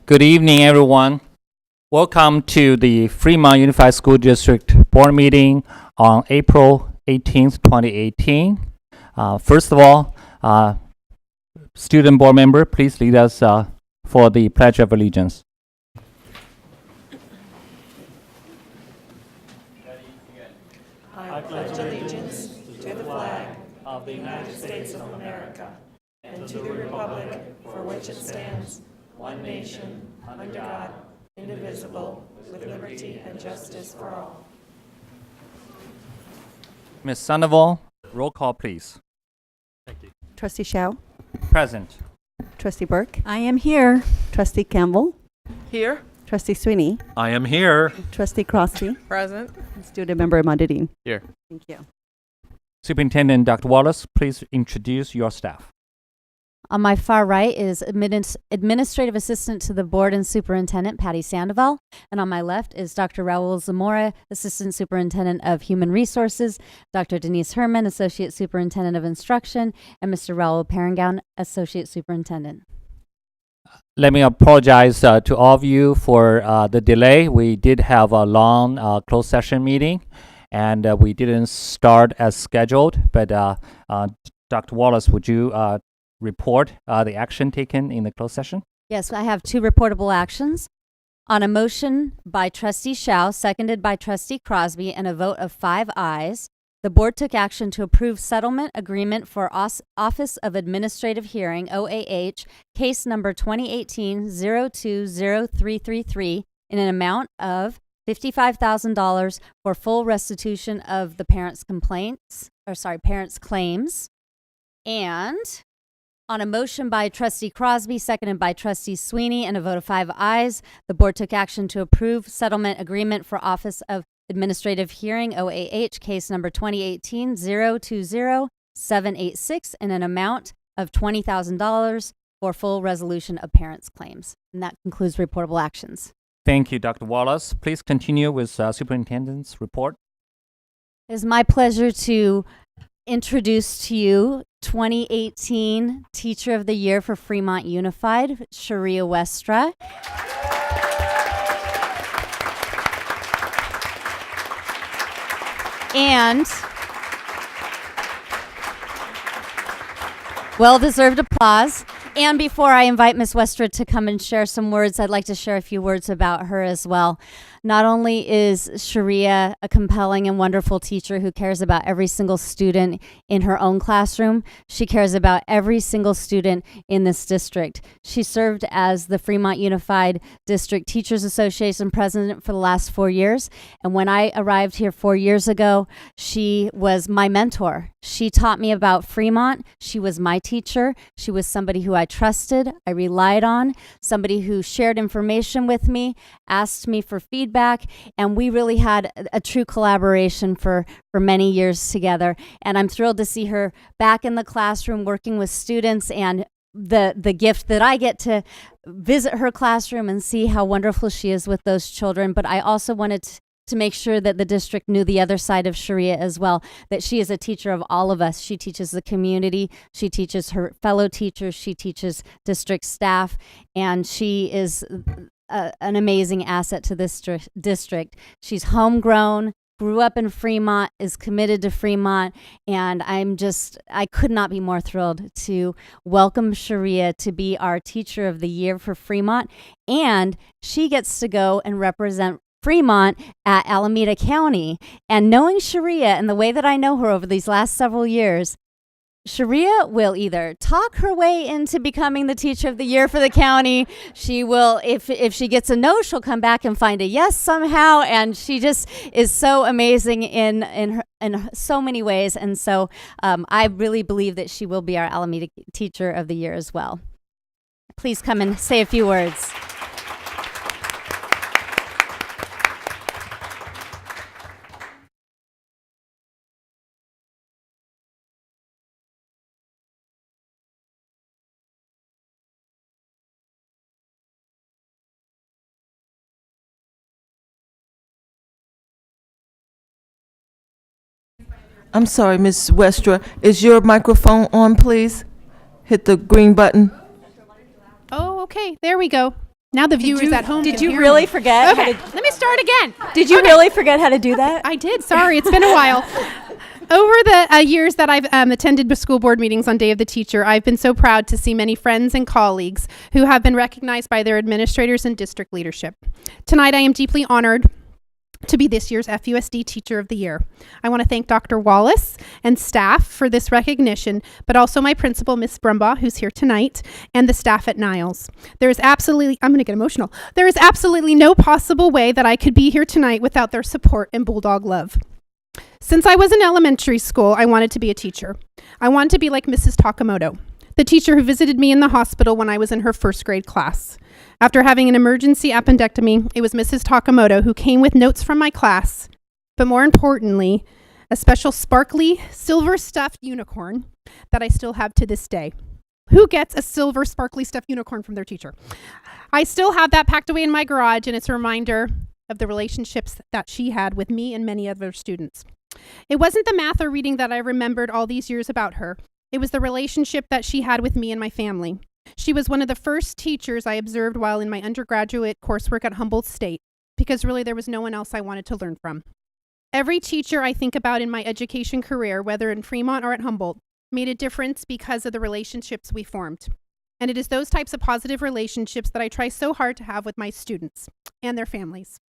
Good evening, everyone. Welcome to the Fremont Unified School District Board Meeting on April 18th, 2018. First of all, student board member, please lead us for the Pledge of Allegiance. I pledge allegiance to the flag of the United States of America and to the republic for which it stands, one nation, under God, indivisible, with liberty and justice for all. Ms. Sandoval, roll call, please. Trustee Shao, Present. Trustee Burke, I am here. Trustee Campbell, Here. Trustee Sweeney, I am here. Trustee Crosby, Present. and Student Member Madidine. Here. Thank you. Superintendent Dr. Wallace, please introduce your staff. On my far right is Administrative Assistant to the Board and Superintendent, Patty Sandoval. And on my left is Dr. Raul Zamora, Assistant Superintendent of Human Resources, Dr. Denise Herman, Associate Superintendent of Instruction, and Mr. Raul Parangown, Associate Superintendent. Let me apologize to all of you for the delay. We did have a long closed session meeting, and we didn't start as scheduled. But Dr. Wallace, would you report the action taken in the closed session? Yes, I have two reportable actions. On a motion by Trustee Shao, seconded by Trustee Crosby, and a vote of 5 ayes, the board took action to approve settlement agreement for Office of Administrative Hearing, OAH, case number 2018-020333 in an amount of $55,000 for full restitution of the parents' claims. And on a motion by Trustee Crosby, seconded by Trustee Sweeney, and a vote of 5 ayes, the board took action to approve settlement agreement for Office of Administrative Hearing, OAH, case number 2018-020786 in an amount of $20,000 for full resolution of parents' claims. And that concludes reportable actions. Thank you, Dr. Wallace. Please continue with Superintendent's report. It is my pleasure to introduce to you 2018 Teacher of the Year for Fremont Unified, Sharia Westra. And well-deserved applause. And before I invite Ms. Westra to come and share some words, I'd like to share a few words about her as well. Not only is Sharia a compelling and wonderful teacher who cares about every single student in her own classroom, she cares about every single student in this district. She served as the Fremont Unified District Teachers Association president for the last 4 years. And when I arrived here 4 years ago, she was my mentor. She taught me about Fremont. She was my teacher. She was somebody who I trusted, I relied on, somebody who shared information with me, asked me for feedback, and we really had a true collaboration for many years together. And I'm thrilled to see her back in the classroom working with students, and the gift that I get to visit her classroom and see how wonderful she is with those children. But I also wanted to make sure that the district knew the other side of Sharia as well, that she is a teacher of all of us. She teaches the community, she teaches her fellow teachers, she teaches district staff, and she is an amazing asset to this district. She's homegrown, grew up in Fremont, is committed to Fremont, and I could not be more thrilled to welcome Sharia to be our Teacher of the Year for Fremont. And she gets to go and represent Fremont at Alameda County. And knowing Sharia and the way that I know her over these last several years, Sharia will either talk her way into becoming the Teacher of the Year for the county. She will, if she gets a no, she'll come back and find a yes somehow. And she just is so amazing in so many ways. And so I really believe that she will be our Alameda Teacher of the Year as well. Please come and say a few words. I'm sorry, Ms. Westra. Is your microphone on, please? Hit the green button. Oh, okay. There we go. Now the viewers at home Did can you hear really me. forget? Okay, let me start again. Did you really forget how to do that? I did. Sorry, it's been a while. Over the years that I've attended school board meetings on Day of the Teacher, I've been so proud to see many friends and colleagues who have been recognized by their administrators and district leadership. Tonight, I am deeply honored to be this year's FUSD Teacher of the Year. I want to thank Dr. Wallace and staff for this recognition, but also my principal, Miss Brumbaugh, who's here tonight, and the staff at Niles. I'm going to get emotional. There is absolutely no possible way that I could be here tonight without their support and bulldog love. Since I was in elementary school, I wanted to be a teacher. I wanted to be like Mrs. Takamoto, the teacher who visited me in the hospital when I was in her first grade class. After having an emergency appendectomy, it was Mrs. Takamoto who came with notes from my class, but more importantly, a special sparkly silver stuffed unicorn that I still have to this day. Who gets a silver sparkly stuffed unicorn from their teacher? I still have that packed away in my garage, and it's a reminder of the relationships that she had with me and many other students. It wasn't the math or reading that I remembered all these years about her. It was the relationship that she had with me and my family. She was one of the first teachers I observed while in my undergraduate coursework at Humboldt State, because really there was no one else I wanted to learn from. Every teacher I think about in my education career, whether in Fremont or at Humboldt, made a difference because of the relationships we formed. And it is those types of positive relationships that I try so hard to have with my students and their families.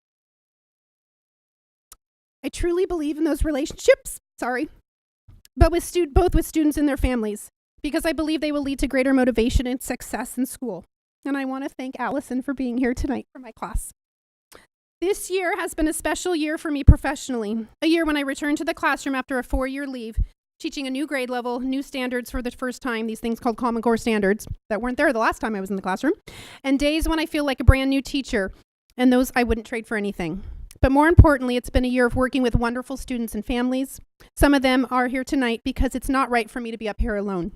I truly believe in those relationships, but both with students and their families, because I believe they will lead to greater motivation and success in school. And I want to thank Allison for being here tonight for my class. This year has been a special year for me professionally, a year when I returned to the classroom after a 4-year leave, teaching a new grade level, new standards for the first time, these things called Common Core standards that weren't there the last time I was in the classroom, and days when I feel like a brand new teacher, and those I wouldn't trade for anything. But more importantly, it's been a year of working with wonderful students and families. Some of them are here tonight because it's not right for me to be up here alone.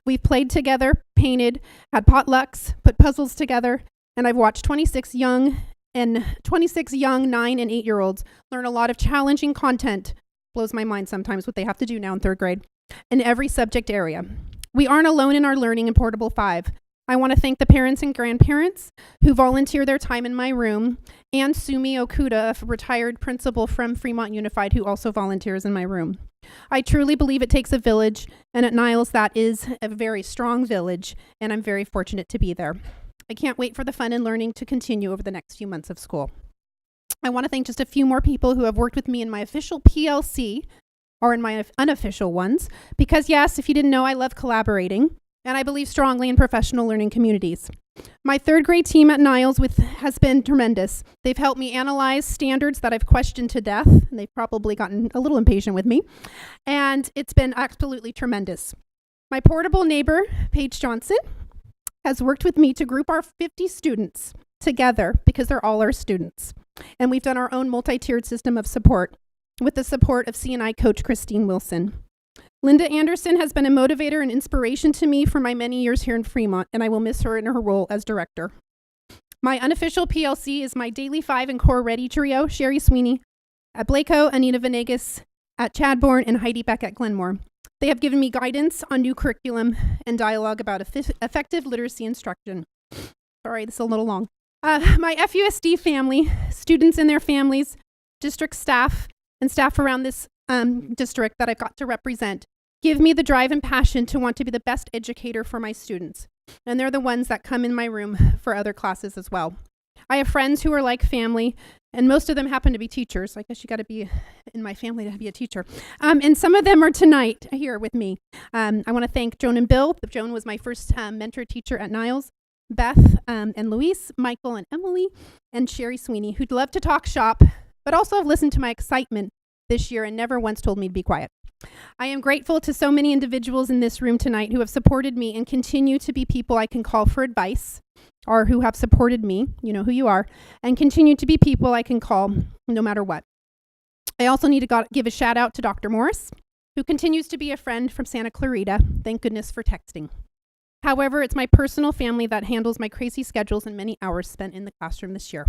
We've played together, painted, had potlucks, put puzzles together, and I've watched 26 young 9 and 8-year-olds learn a lot of challenging content. Blows my mind sometimes what they have to do now in 3rd grade in every subject area. We aren't alone in our learning in Portable 5. I want to thank the parents and grandparents who volunteer their time in my room, and Sumi Okuda, a retired principal from Fremont Unified, who also volunteers in my room. I truly believe it takes a village, and at Niles that is a very strong village, and I'm very fortunate to be there. I can't wait for the fun and learning to continue over the next few months of school. I want to thank just a few more people who have worked with me in my official PLC or in my unofficial ones, because yes, if you didn't know, I love collaborating. And I believe strongly in professional learning communities. My 3rd grade team at Niles has been tremendous. They've helped me analyze standards that I've questioned to death, and they've probably gotten a little impatient with me. And it's been absolutely tremendous. My portable neighbor, Paige Johnson, has worked with me to group our 50 students together because they're all our students. And we've done our own multi-tiered system of support with the support of C&I coach Christine Wilson. Linda Anderson has been a motivator and inspiration to me for my many years here in Fremont, and I will miss her in her role as director. My unofficial PLC is my Daily 5 and Core Ready trio, Sherry Sweeney at Blaco, Anita Venegas at Chadbourne, and Heidi Beck at Glenmore. They have given me guidance on new curriculum and dialogue about effective literacy instruction. Sorry, this is a little long. My FUSD family, students and their families, district staff, and staff around this district that I've got to represent, give me the drive and passion to want to be the best educator for my students. And they're the ones that come in my room for other classes as well. I have friends who are like family, and most of them happen to be teachers. I guess you got to be in my family to be a teacher. And some of them are tonight here with me. I want to thank Joan and Bill. Joan was my first mentor teacher at Niles. Beth and Luis, Michael and Emily, and Sherry Sweeney, who'd love to talk shop, but also have listened to my excitement this year and never once told me to be quiet. I am grateful to so many individuals in this room tonight who have supported me and continue to be people I can call for advice, or who have supported me, you know who you are, and continue to be people I can call no matter what. I also need to give a shout out to Dr. Morris, who continues to be a friend from Santa Clarita. Thank goodness for texting. However, it's my personal family that handles my crazy schedules and many hours spent in the classroom this year.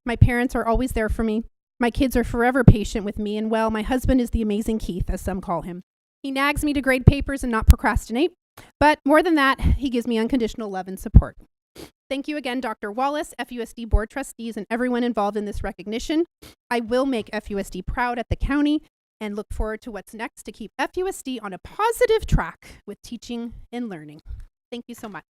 My parents are always there for me. My kids are forever patient with me, and well, my husband is the amazing Keith, as some call him. He nags me to grade papers and not procrastinate, but more than that, he gives me unconditional love and support. Thank you again, Dr. Wallace, FUSD board trustees, and everyone involved in this recognition. I will make FUSD proud at the county and look forward to what's next to keep FUSD on a positive track with teaching and learning. Thank you so much.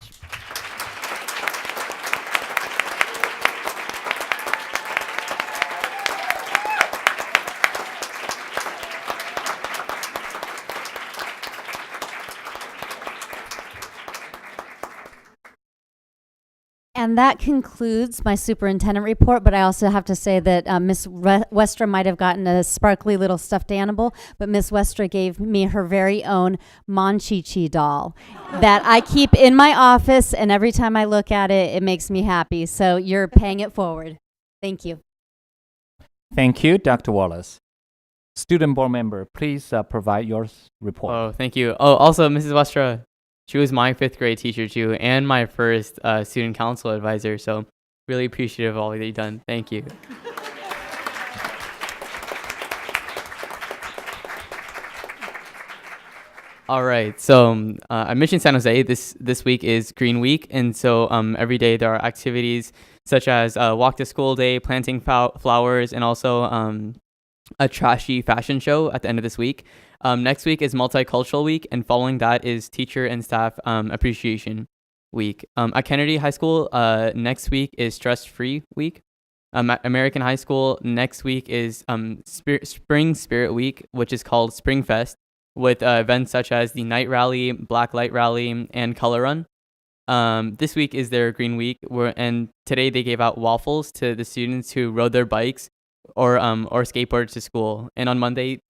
And that concludes my superintendent report, but I also have to say that Miss Westra might have gotten a sparkly little stuffed animal, but Miss Westra gave me her very own Monchichi doll that I keep in my office, and every time I look at it, it makes me happy. So you're paying it forward. Thank you. Thank you, Dr. Wallace. Student board member, please provide your report. Oh, thank you. Oh, also, Mrs. Westra, she was my 5th grade teacher too, and my first student council advisor. So really appreciative of all that you've done. Thank you. All right. So at Mission San Jose, this week is Green Week, and so every day there are activities such as walk to school day, planting flowers, and also a trashy fashion show at the end of this week. Next week is Multicultural Week, and following that is Teacher and Staff Appreciation Week. At Kennedy High School, next week is Stress-Free Week. At American High School, next week is Spring Spirit Week, which is called Spring Fest, with events such as the Night Rally, Black Light Rally, and Color Run. This week is their Green Week, and today they gave out waffles to the students who rode their bikes or skateboarded to school. And on Monday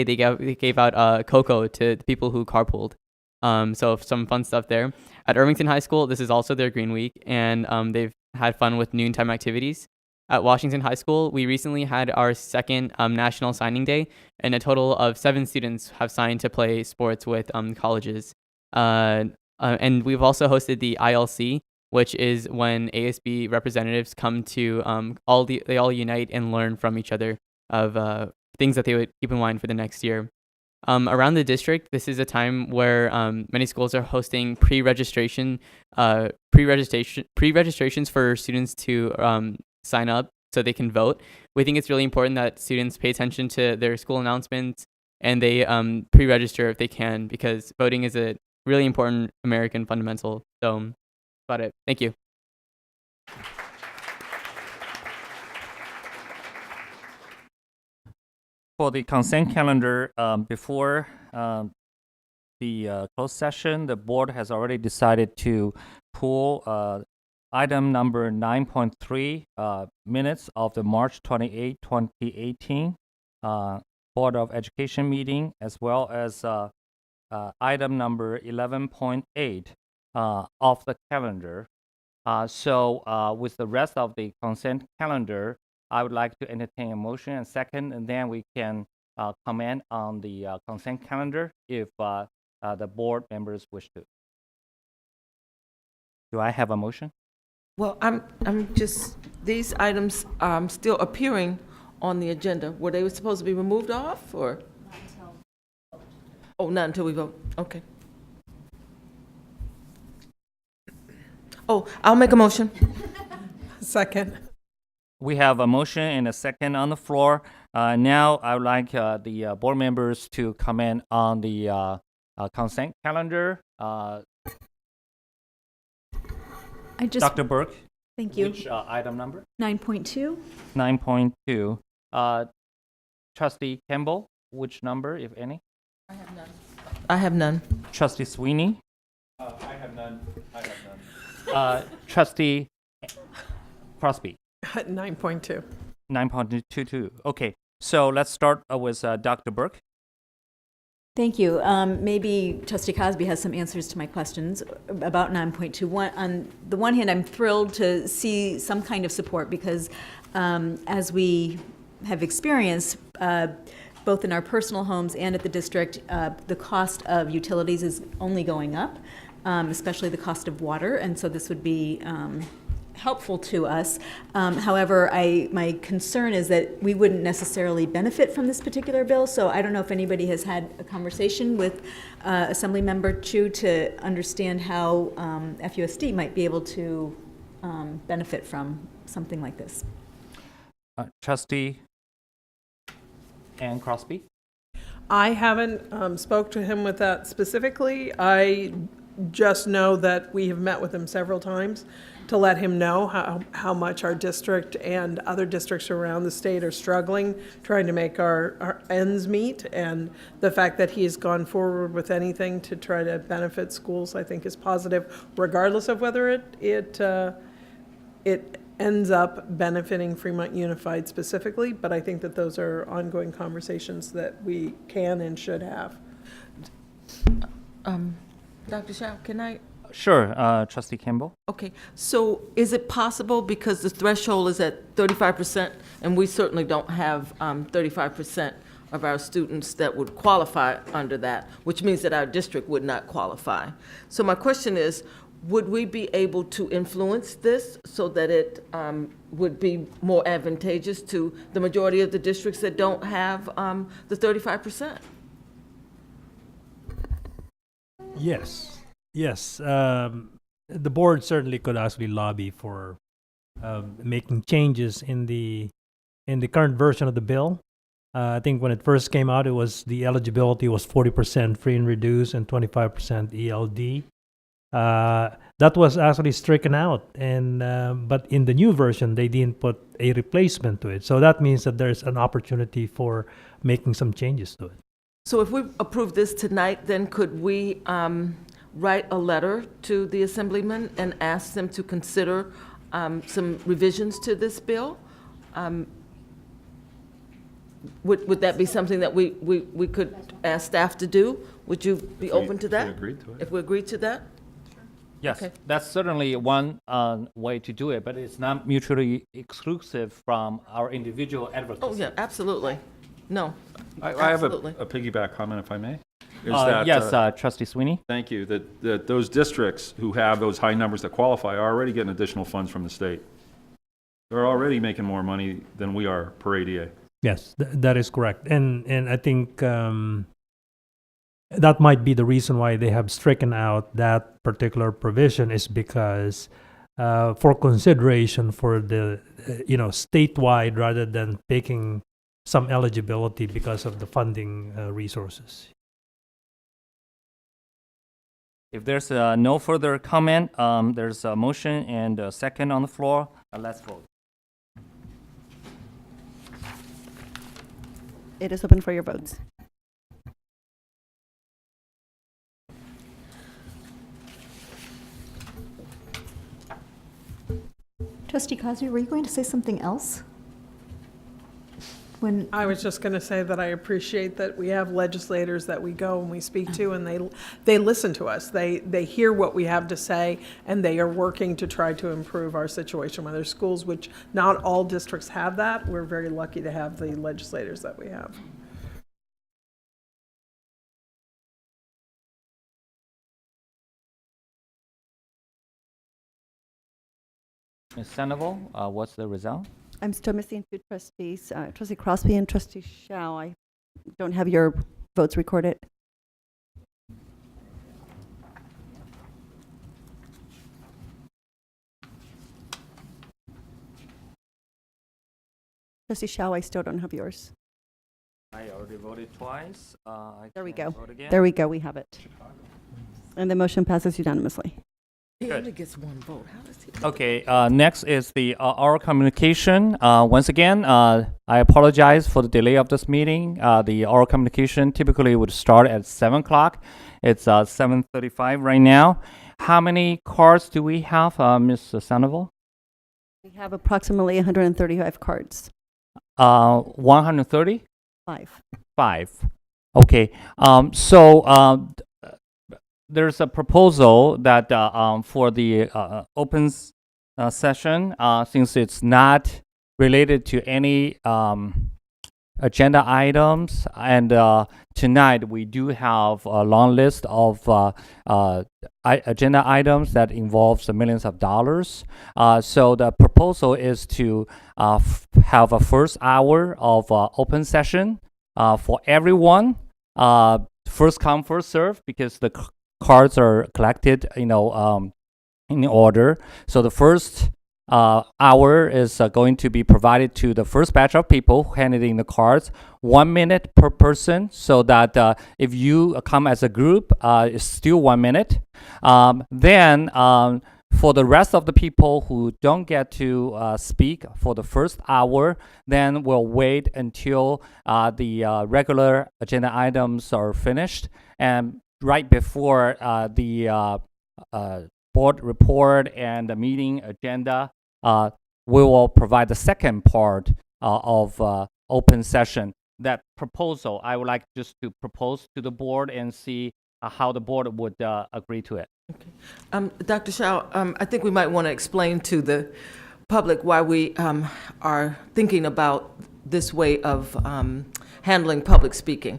they gave out cocoa to the people who carpooled. So some fun stuff there. At Irvington High School, this is also their Green Week, and they've had fun with noontime activities. At Washington High School, we recently had our second National Signing Day, and a total of 7 students have signed to play sports with colleges. And we've also hosted the ILC, which is when ASB representatives come to they all unite and learn from each other of things that they would keep in mind for the next year. Around the district, this is a time where many schools are hosting pre-registrations for students to sign up so they can vote. We think it's really important that students pay attention to their school announcements and they pre-register if they can, because voting is a really important American fundamental. So about it. Thank you. For the consent calendar, before the closed session, the board has already decided to pull item number 9.3, minutes of the March 28, 2018 Board of Education meeting, as well as item number 11.8 off the calendar. So with the rest of the consent calendar, I would like to entertain a motion and second, and then we can comment on the consent calendar if the board members wish to. Do I have a motion? Well, I'm just, these items still appearing on the agenda. Were they supposed to be removed off, or? Not until. Oh, not until we vote. Okay. Oh, I'll make a motion. Second. We have a motion and a second on the floor. Now I would like the board members to comment on the consent calendar. Dr. Burke, Thank you. which item number? 9.2. 9.2. Trustee Campbell, which number, if any? I have none. Trustee Sweeney? I have none. Trustee Crosby? 9.2. 9.22. Okay, so let's start with Dr. Burke. Thank you. Maybe Trustee Cosby has some answers to my questions about 9.2. On the one hand, I'm thrilled to see some kind of support because as we have experienced, both in our personal homes and at the district, the cost of utilities is only going up, especially the cost of water. And so this would be helpful to us. However, my concern is that we wouldn't necessarily benefit from this particular bill, so I don't know if anybody has had a conversation with Assemblymember Chu to understand how FUSD might be able to benefit from something like this. Trustee Ann Crosby? I haven't spoke to him with that specifically. I just know that we have met with him several times to let him know how much our district and other districts around the state are struggling, trying to make our ends meet. And the fact that he has gone forward with anything to try to benefit schools, I think is positive, regardless of whether it ends up benefiting Fremont Unified specifically. But I think that those are ongoing conversations that we can and should have. Dr. Shao, can I? Sure, Trustee Campbell. Okay, so is it possible, because the threshold is at 35%, and we certainly don't have 35% of our students that would qualify under that, which means that our district would not qualify. So my question is, would we be able to influence this so that it would be more advantageous to the majority of the districts that don't have the 35%? Yes, yes. The board certainly could actually lobby for making changes in the current version of the bill. I think when it first came out, it was the eligibility was 40% free and reduced and 25% ELD. That was actually stricken out, and but in the new version, they didn't put a replacement to it. So that means that there's an opportunity for making some changes to it. So if we approve this tonight, then could we write a letter to the assemblyman and ask them to consider some revisions to this bill? Would that be something that we could ask staff to do? Would you be open to that? If we agreed to it. If we agreed to that? Yes, Okay. that's certainly one way to do it, but it's not mutually exclusive from our individual advocacy. Oh, yeah, absolutely. No, I have absolutely. a piggyback comment, if I may. Yes, Trustee Sweeney. Thank you. That those districts who have those high numbers that qualify are already getting additional funds from the state. They're already making more money than we are per ADA. Yes, that is correct. And I think that might be the reason why they have stricken out that particular provision, is because for consideration for the statewide, rather than picking some eligibility because of the funding resources. If there's no further comment, there's a motion and a second on the floor. Let's vote. It is open for your votes. Trustee Cosby, were you going to say something else? When I was just going to say that I appreciate that we have legislators that we go and we speak to, and they listen to us. They hear what we have to say, and they are working to try to improve our situation with our schools, which not all districts have that. We're very lucky to have the legislators that we have. Ms. Sandoval, what's the result? I'm still missing two trustees, Trustee Crosby and Trustee Shao. I don't have your votes recorded. Trustee Shao, I still don't have yours. I already voted twice. There we can't go. vote again. There we go, we have it. And the motion passes unanimously. He Good. only gets one vote. How does he? Okay, next is the oral communication. Once again, I apologize for the delay of this meeting. The oral communication typically would start at 7 o'clock. It's 7:35 right now. How many cards do we have, Ms. Sandoval? We have approximately 135 cards. 130? 5. 5. Okay, so there's a proposal that for the open session, since it's not related to any agenda items, and tonight we do have a long list of agenda items that involves millions of dollars. So the proposal is to have a first hour of open session for everyone. First come, first serve, because the cards are collected, in order. So the first hour is going to be provided to the first batch of people who handed in the cards, 1 minute per person, so that if you come as a group, it's still 1 minute. Then for the rest of the people who don't get to speak for the first hour, then we'll wait until the regular agenda items are finished. And right before the board report and the meeting agenda, we will provide the second part of open session. That proposal, I would like just to propose to the board and see how the board would agree to it. Dr. Shao, I think we might want to explain to the public why we are thinking about this way of handling public speaking.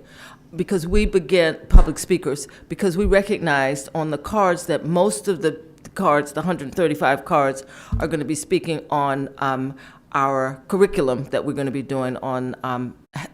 Because we began public speakers, because we recognized on the cards that most of the cards, the 135 cards, are going to be speaking on our curriculum that we're going to be doing on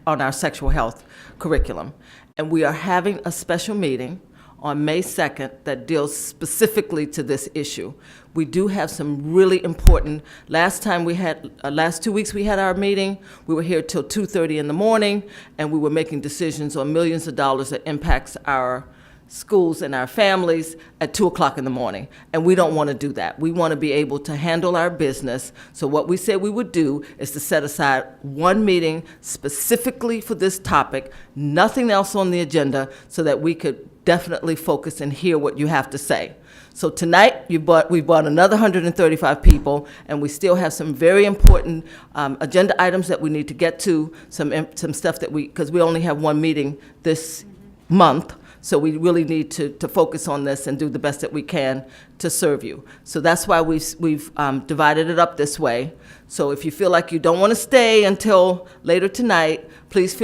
our sexual health curriculum. And we are having a special meeting on May 2nd that deals specifically to this issue. We do have some really important, last 2 weeks we had our meeting, we were here till 2:30 in the morning, and we were making decisions on millions of dollars that impacts our schools and our families at 2 o'clock in the morning. And we don't want to do that. We want to be able to handle our business. So what we said we would do is to set aside one meeting specifically for this topic, nothing else on the agenda, so that we could definitely focus and hear what you have to say. So tonight, we brought another 135 people, and we still have some very important agenda items that we need to get to, some stuff that because we only have one meeting this month, so we really need to focus on this and do the best that we can to serve you. So that's why we've divided it up this way. So if you feel like you don't want to stay until later tonight, please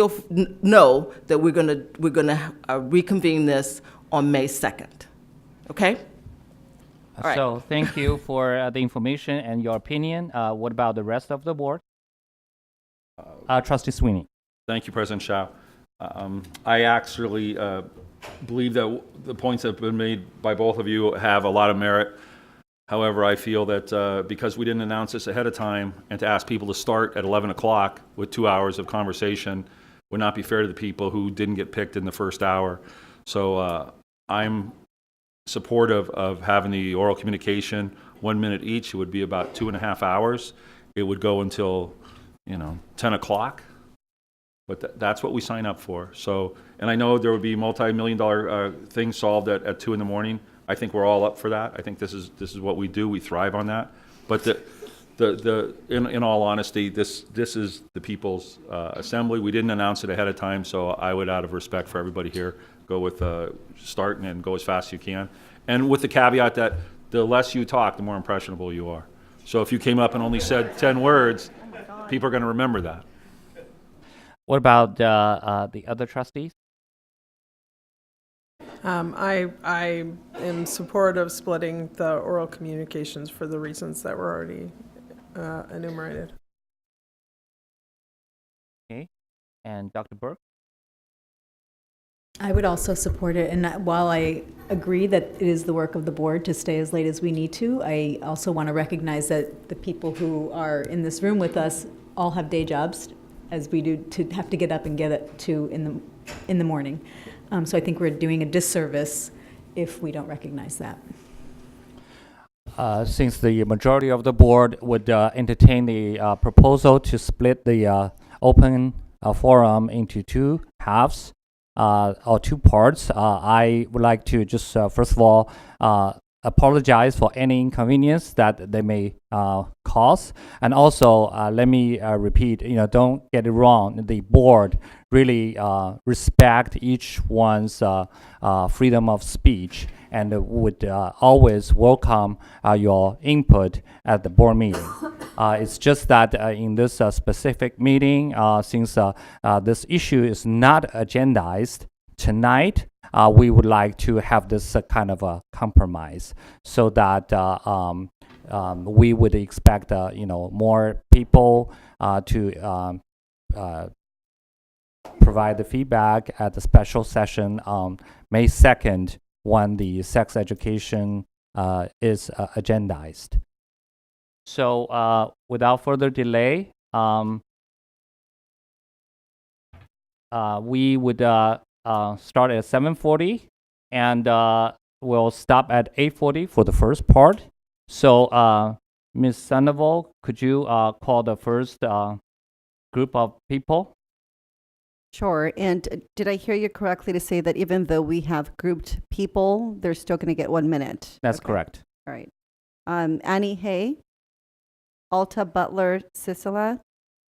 know that we're gonna reconvene this on May 2nd. Okay? All right. So thank you for the information and your opinion. What about the rest of the board? Trustee Sweeney. Thank you, President Shao. I actually believe that the points that have been made by both of you have a lot of merit. However, I feel that because we didn't announce this ahead of time, and to ask people to start at 11 o'clock with 2 hours of conversation would not be fair to the people who didn't get picked in the first hour. So I'm supportive of having the oral communication 1 minute each. It would be about 2.5 hours. It would go until 10 o'clock. But that's what we sign up for. So, and I know there would be multi-million-dollar things solved at 2 in the morning. I think we're all up for that. I think this is what we do. We thrive on that. But in all honesty, this is the people's assembly. We didn't announce it ahead of time, so I would, out of respect for everybody here, go with start and go as fast as you can. And with the caveat that the less you talk, the more impressionable you are. So if you came up and only said 10 words, people are going to remember that. What about the other trustees? I am support of splitting the oral communications for the reasons that were already enumerated. Okay. And Dr. Burke? I would also support it, and while I agree that it is the work of the board to stay as late as we need to, I also want to recognize that the people who are in this room with us all have day jobs, as we do, to have to get up and get it to in the morning. So I think we're doing a disservice if we don't recognize that. Since the majority of the board would entertain the proposal to split the open forum into two halves or two parts, I would like to just first of all apologize for any inconvenience that they may cause, and also let me repeat, don't get it wrong, the board really respect each one's freedom of speech and would always welcome your input at the board meeting. It's just that in this specific meeting, since this issue is not agendized tonight, we would like to have this kind of a compromise so that we would expect more people to provide the feedback at the special session on May 2nd when the sex education is agendized. So without further delay, we would start at 7:40 and we'll stop at 8:40 for the first part. So Ms. Sandoval, could you call the first group of people? Sure. And did I hear you correctly to say that even though we have grouped people, they're still going to get 1 minute? That's Okay. correct. All right. Annie Hay, Alta Butler Sisela,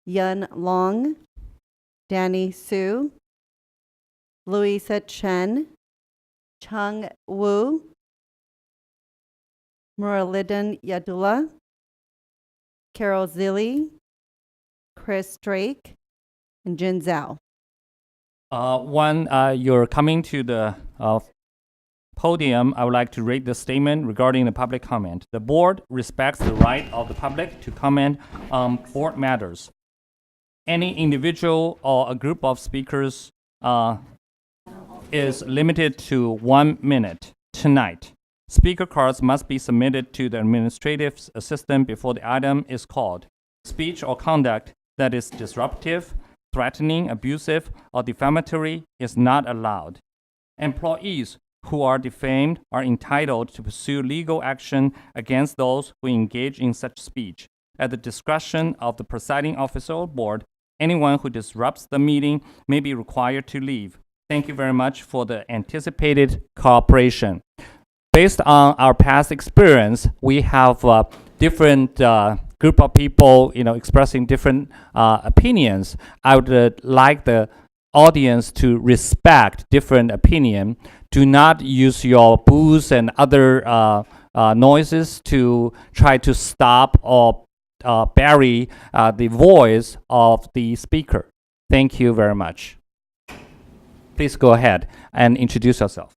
Yun Long, Danny Su, Louisa Chen, Chung Wu, Muralidin Yadula, Carol Zilli, Chris Drake, and Jin Zhao. When you're coming to the podium, I would like to read the statement regarding the public comment. The board respects the right of the public to comment on board matters. Any individual or a group of speakers is limited to 1 minute tonight. Speaker cards must be submitted to the administrative assistant before the item is called. Speech or conduct that is disruptive, threatening, abusive, or defamatory is not allowed. Employees who are defamed are entitled to pursue legal action against those who engage in such speech. At the discretion of the presiding officer or board, anyone who disrupts the meeting may be required to leave. Thank you very much for the anticipated cooperation. Based on our past experience, we have different group of people, expressing different opinions. I would like the audience to respect different opinion. Do not use your boos and other noises to try to stop or bury the voice of the speaker. Thank you very much. Please go ahead and introduce yourself.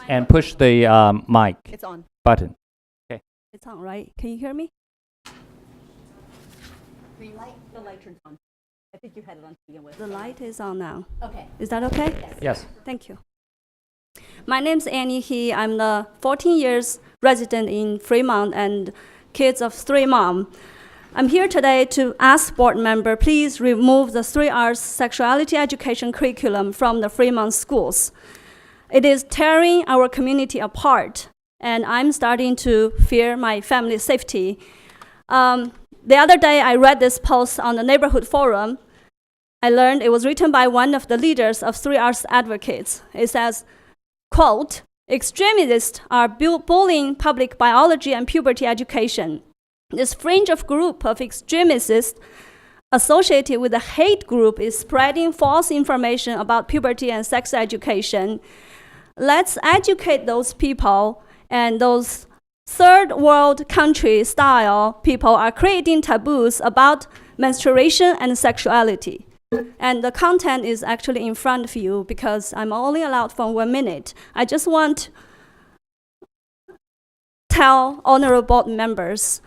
And push the mic It's on. button. It's on, right? Can you hear me? Green light. The light turns on. I think you had it on to begin with. The light is on now. Okay. Is that okay? Yes. Thank you. My name's Annie He. I'm the 14 years resident in Fremont and kids of 3 mom. I'm here today to ask board member, please remove the 3R's sexuality education curriculum from the Fremont schools. It is tearing our community apart, and I'm starting to fear my family's safety. The other day, I read this post on the neighborhood forum. I learned it was written by one of the leaders of 3R's advocates. It says, quote, extremists are bullying public biology and puberty education. This fringe of group of extremists associated with the hate group is spreading false information about puberty and sex education. Let's educate those people, and those third world country style people are creating taboos about menstruation and sexuality. And the content is actually in front of you because I'm only allowed for 1 minute. I just want to tell honorable board members,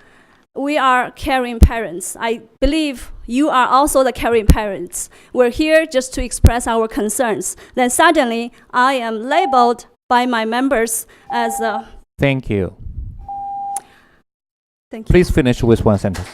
we are caring parents. I believe you are also the caring parents. We're here just to express our concerns. Then suddenly, I am labeled by my members as a... Thank you. Thank you. Please finish with one sentence.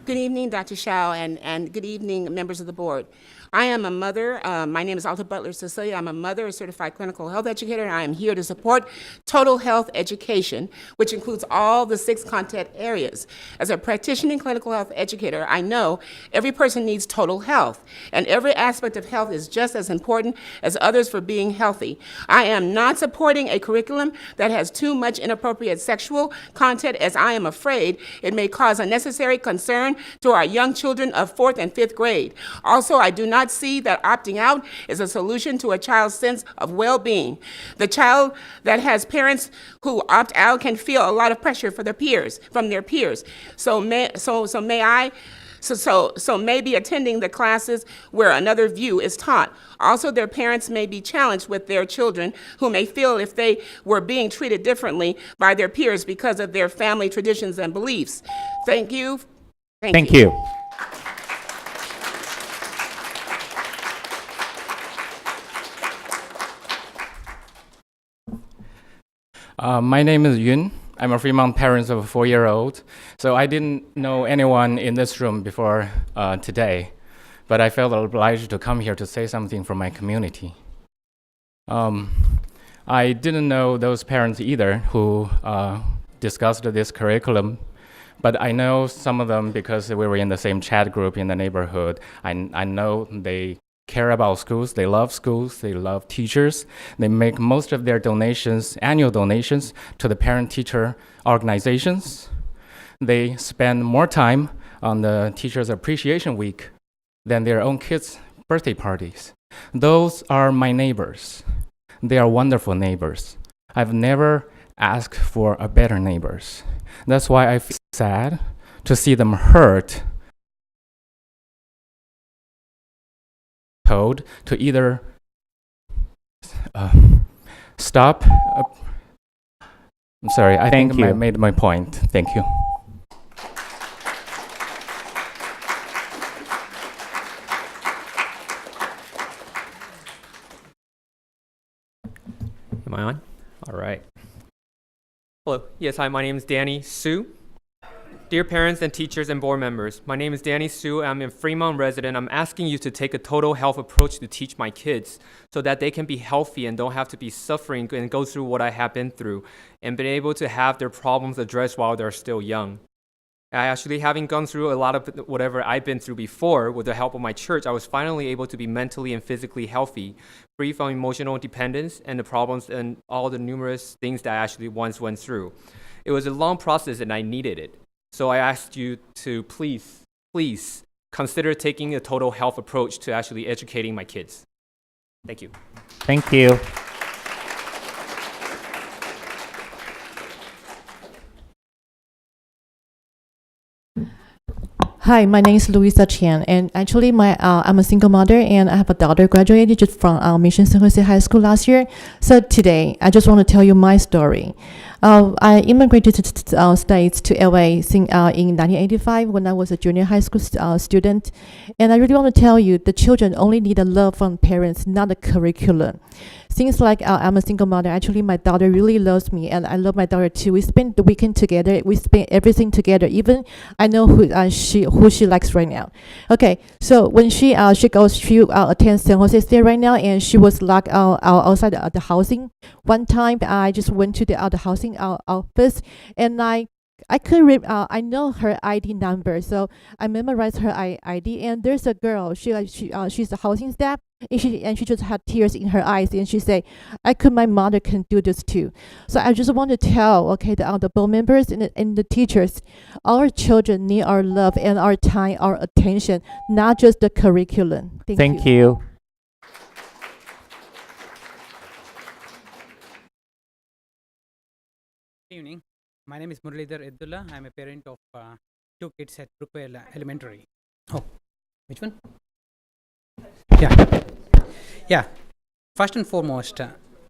Good evening, Dr. Shao, and good evening, members of the board. I am a mother. My name is Alta Butler Cecilia. I'm a mother, a certified clinical health educator, and I am here to support total health education, which includes all the 6 content areas. As a practicing clinical health educator, I know every person needs total health, and every aspect of health is just as important as others for being healthy. I am not supporting a curriculum that has too much inappropriate sexual content, as I am afraid it may cause unnecessary concern born to our young children of 4th and 5th grade. Also, I do not see that opting out is a solution to a child's sense of well-being. The child that has parents who opt out can feel a lot of pressure from their peers. So maybe attending the classes where another view is taught. Also, their parents may be challenged with their children who may feel if they were being treated differently by their peers because of their family traditions and beliefs. Thank you. Thank you. My name is Yun. I'm a Fremont parent of a 4-year-old. So I didn't know anyone in this room before today, but I felt obliged to come here to say something for my community. I didn't know those parents either who discussed this curriculum, but I know some of them because we were in the same chat group in the neighborhood. I know they care about schools, they love teachers. They make most of their donations, annual donations, to the parent-teacher organizations. They spend more time on the Teachers Appreciation Week than their own kids' birthday parties. Those are my neighbors. They are wonderful neighbors. I've never asked for a better neighbors. That's why I feel sad to see them hurt, told to either stop. I'm sorry, I think I made my point. Thank you. Am I on? All right. Hello. Yes, hi, my name is Danny Su. Dear parents and teachers and board members, my name is Danny Su. I'm a Fremont resident. I'm asking you to take a total health approach to teach my kids so that they can be healthy and don't have to be suffering and go through what I have been through and been able to have their problems addressed while they're still young. Actually, having gone through a lot of whatever I've been through before with the help of my church, I was finally able to be mentally and physically healthy, free from emotional dependence and the problems and all the numerous things that I actually once went through. It was a long process and I needed it. So I asked you to please consider taking a total health approach to actually educating my kids. Thank you. Thank you. Hi, my name is Louisa Qian, and actually I'm a single mother, and I have a daughter graduated just from Mission San Jose High School last year. So today, I just want to tell you my story. I immigrated to States to LA in 1985 when I was a junior high school student, and I really want to tell you the children only need a love from parents, not a curriculum. Since I'm a single mother, actually my daughter really loves me, and I love my daughter too. We spend the weekend together. We spend everything together. Even I know who she likes right now. Okay, so when she attends San Jose State right now, and she was locked outside the housing. One time I just went to the housing office, and I know her ID number, so I memorized her ID. And there's a girl. She's the housing staff, and she just had tears in her eyes, and she said, my mother can do this too." So I just want to tell, the board members and the teachers, our children need our love and our time, our attention, not just the curriculum. Thank you. Good evening. My name is Muralidhar Abdullah. I'm a parent of 2 kids at Brookvale Elementary. Oh, which one? Yeah. First and foremost,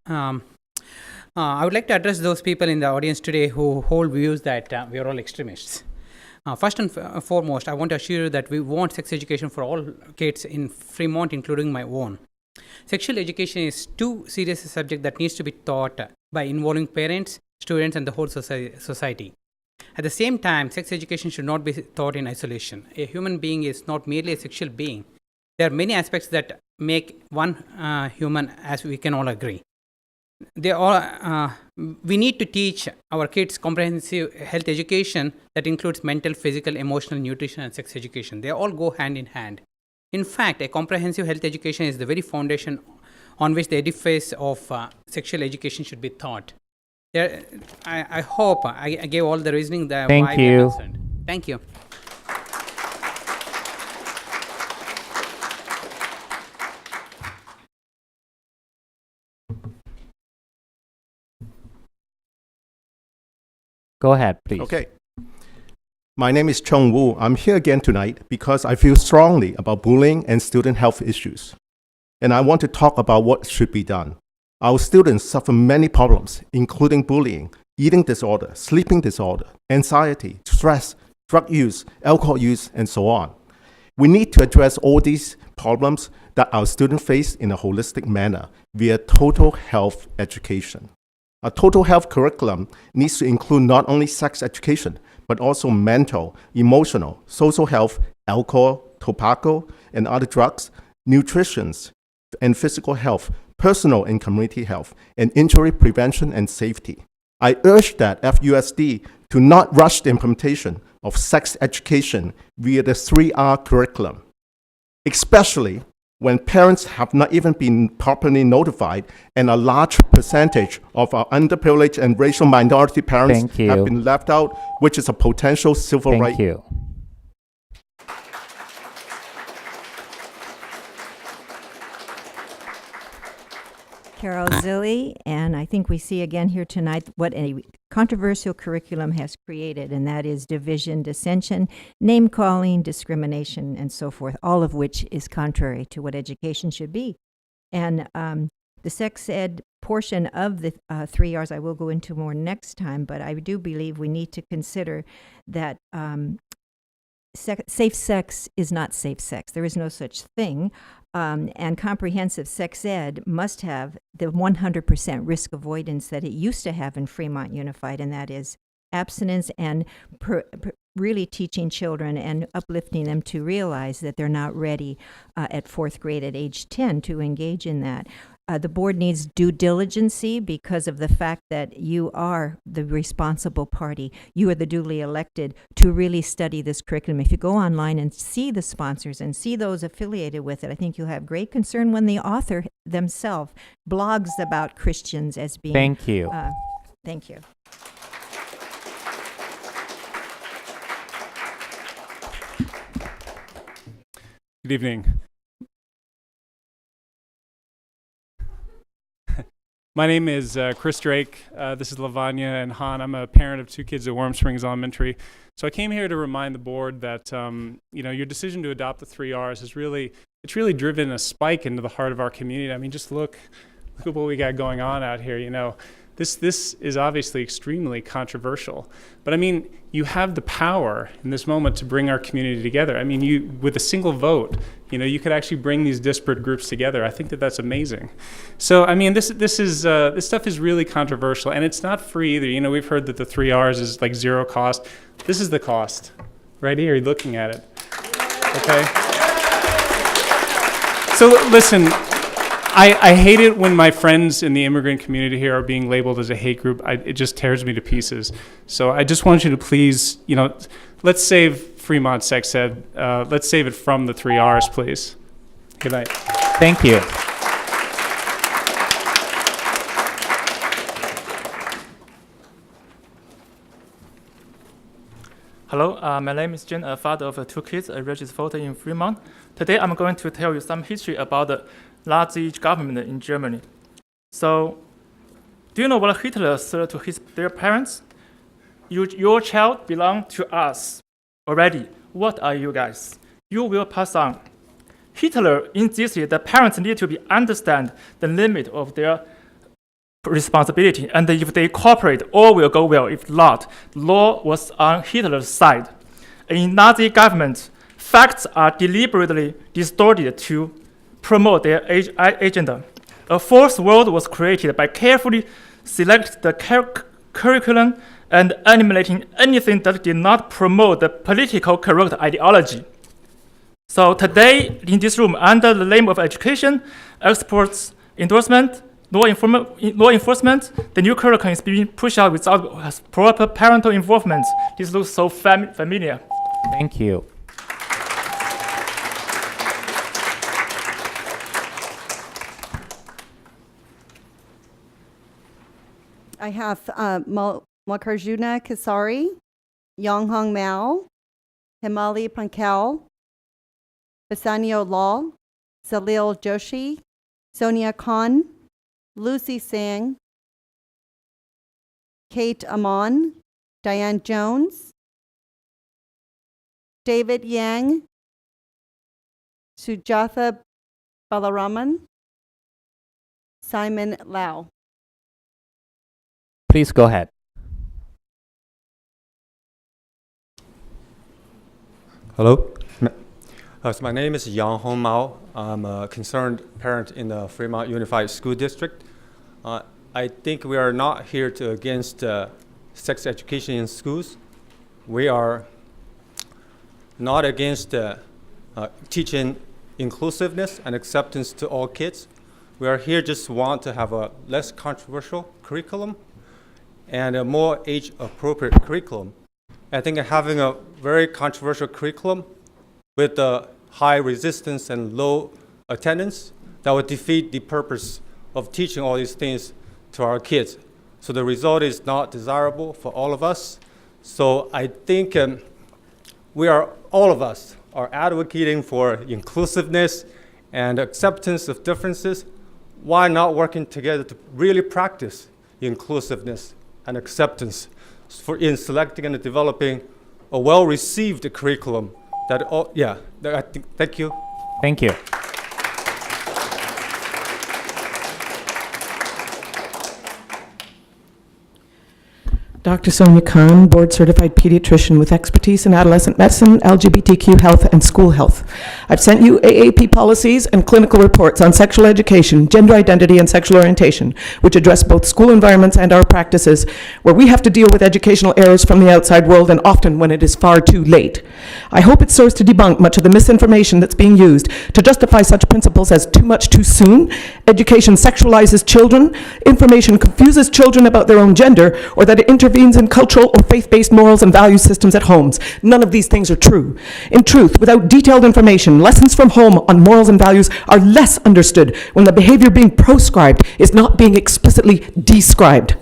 I would like to address those people in the audience today who hold views that we are all extremists. First and foremost, I want to assure you that we want sex education for all kids in Fremont, including my own. Sexual education is too serious a subject that needs to be taught by involving parents, students, and the whole society. At the same time, sex education should not be taught in isolation. A human being is not merely a sexual being. There are many aspects that make one human, as we can all agree. We need to teach our kids comprehensive health education that includes mental, physical, emotional, nutrition, and sex education. They all go hand in hand. In fact, a comprehensive health education is the very foundation on which the edifice of sexual education should be taught. I hope I gave all the reasoning that why we are concerned. Thank you. Go ahead, please. Okay. My name is Chung Wu. I'm here again tonight because I feel strongly about bullying and student health issues. And I want to talk about what should be done. Our students suffer many problems, including bullying, eating disorder, sleeping disorder, anxiety, stress, drug use, alcohol use, and so on. We need to address all these problems that our students face in a holistic manner via total health education. A total health curriculum needs to include not only sex education, but also mental, emotional, social health, alcohol, tobacco, and other drugs, nutrition and physical health, personal and community health, and injury prevention and safety. I urge that FUSD to not rush the implementation of sex education via the 3R curriculum, especially when parents have not even been properly notified and a large percentage of our underprivileged and racial minority parents Thank you. have been left out, which is a potential civil right. Thank you. Carol Zilli, and I think we see again here tonight what a controversial curriculum has created, and that is division, dissension, name-calling, discrimination, and so forth, all of which is contrary to what education should be. And the sex ed portion of the 3 R's I will go into more next time, but I do believe we need to consider that safe sex is not safe sex. There is no such thing. And comprehensive sex ed must have the 100% risk avoidance that it used to have in Fremont Unified, and that is abstinence and really teaching children and uplifting them to realize that they're not ready at 4th grade at age 10 to engage in that. The board needs due diligence because of the fact that you are the responsible party. You are the duly elected to really study this curriculum. If you go online and see the sponsors and see those affiliated with it, I think you'll have great concern when the author themselves blogs about Christians as being... Thank you. Thank you. Good evening. My name is Chris Drake. This is Lavanya and Han. I'm a parent of 2 kids at Warm Springs Elementary. So I came here to remind the board that your decision to adopt the 3 R's has really driven a spike into the heart of our community. I mean, just look at what we got going on out here. This is obviously extremely controversial, but I mean, you have the power in this moment to bring our community together. I mean, with a single vote, you could actually bring these disparate groups together. I think that that's amazing. So, I mean, this stuff is really controversial, and it's not free either. We've heard that the 3 R's is like zero cost. This is the cost, right here. You're looking at it. Okay. So listen. I hate it when my friends in the immigrant community here are being labeled as a hate group. It just tears me to pieces. So I just want you to please, let's save Fremont sex ed. Let's save it from the 3 R's, please. Good night. Thank you. Hello, my name is Jin, a father of 2 kids, a registered voter in Fremont. Today I'm going to tell you some history about the Nazi government in Germany. So, do you know what Hitler said to their parents? Your child belongs to us already. What are you guys? You will pass on. Hitler insisted that parents need to understand the limit of their responsibility, and if they cooperate, all will go well. If not, the law was on Hitler's side. In Nazi government, facts are deliberately distorted to promote their agenda. A fourth world was created by carefully selecting the curriculum and eliminating anything that did not promote the politically correct ideology. So today, in this room, under the name of education, experts, endorsement, law enforcement, the new curriculum is being pushed out without proper parental involvement. This looks so familiar. Thank you. I have Makarjuna Kasari, Yonghong Mao, Himali Pankel, Basanio Law, Salil Joshi, Sonia Khan, Lucy Sang, Kate Amon, Diane Jones, David Yang, Sujatha Balaraman, Simon Lau. Please go ahead. Hello. So my name is Yang Hong Mao. I'm a concerned parent in the Fremont Unified School District. I think we are not here against sex education in schools. We are not against teaching inclusiveness and acceptance to all kids. We are here just want to have a less controversial curriculum and a more age-appropriate curriculum. I think having a very controversial curriculum with high resistance and low attendance, that would defeat the purpose of teaching all these things to our kids. So the result is not desirable for all of us. So I think all of us are advocating for inclusiveness and acceptance of differences. Why not working together to really practice inclusiveness and acceptance in selecting and developing a well-received curriculum that thank you. Thank you. Dr. Sonia Khan, board-certified pediatrician with expertise in adolescent medicine, LGBTQ health, and school health. I've sent you AAP policies and clinical reports on sexual education, gender identity, and sexual orientation, which address both school environments and our practices, where we have to deal with educational errors from the outside world, and often when it is far too late. I hope it serves to debunk much of the misinformation that's being used to justify such principles as too much too soon, education sexualizes children, information confuses children about their own gender, or that it intervenes in cultural or faith-based morals and value systems at homes. None of these things are true. In truth, without detailed information, lessons from home on morals and values are less understood when the behavior being proscribed is not being explicitly described.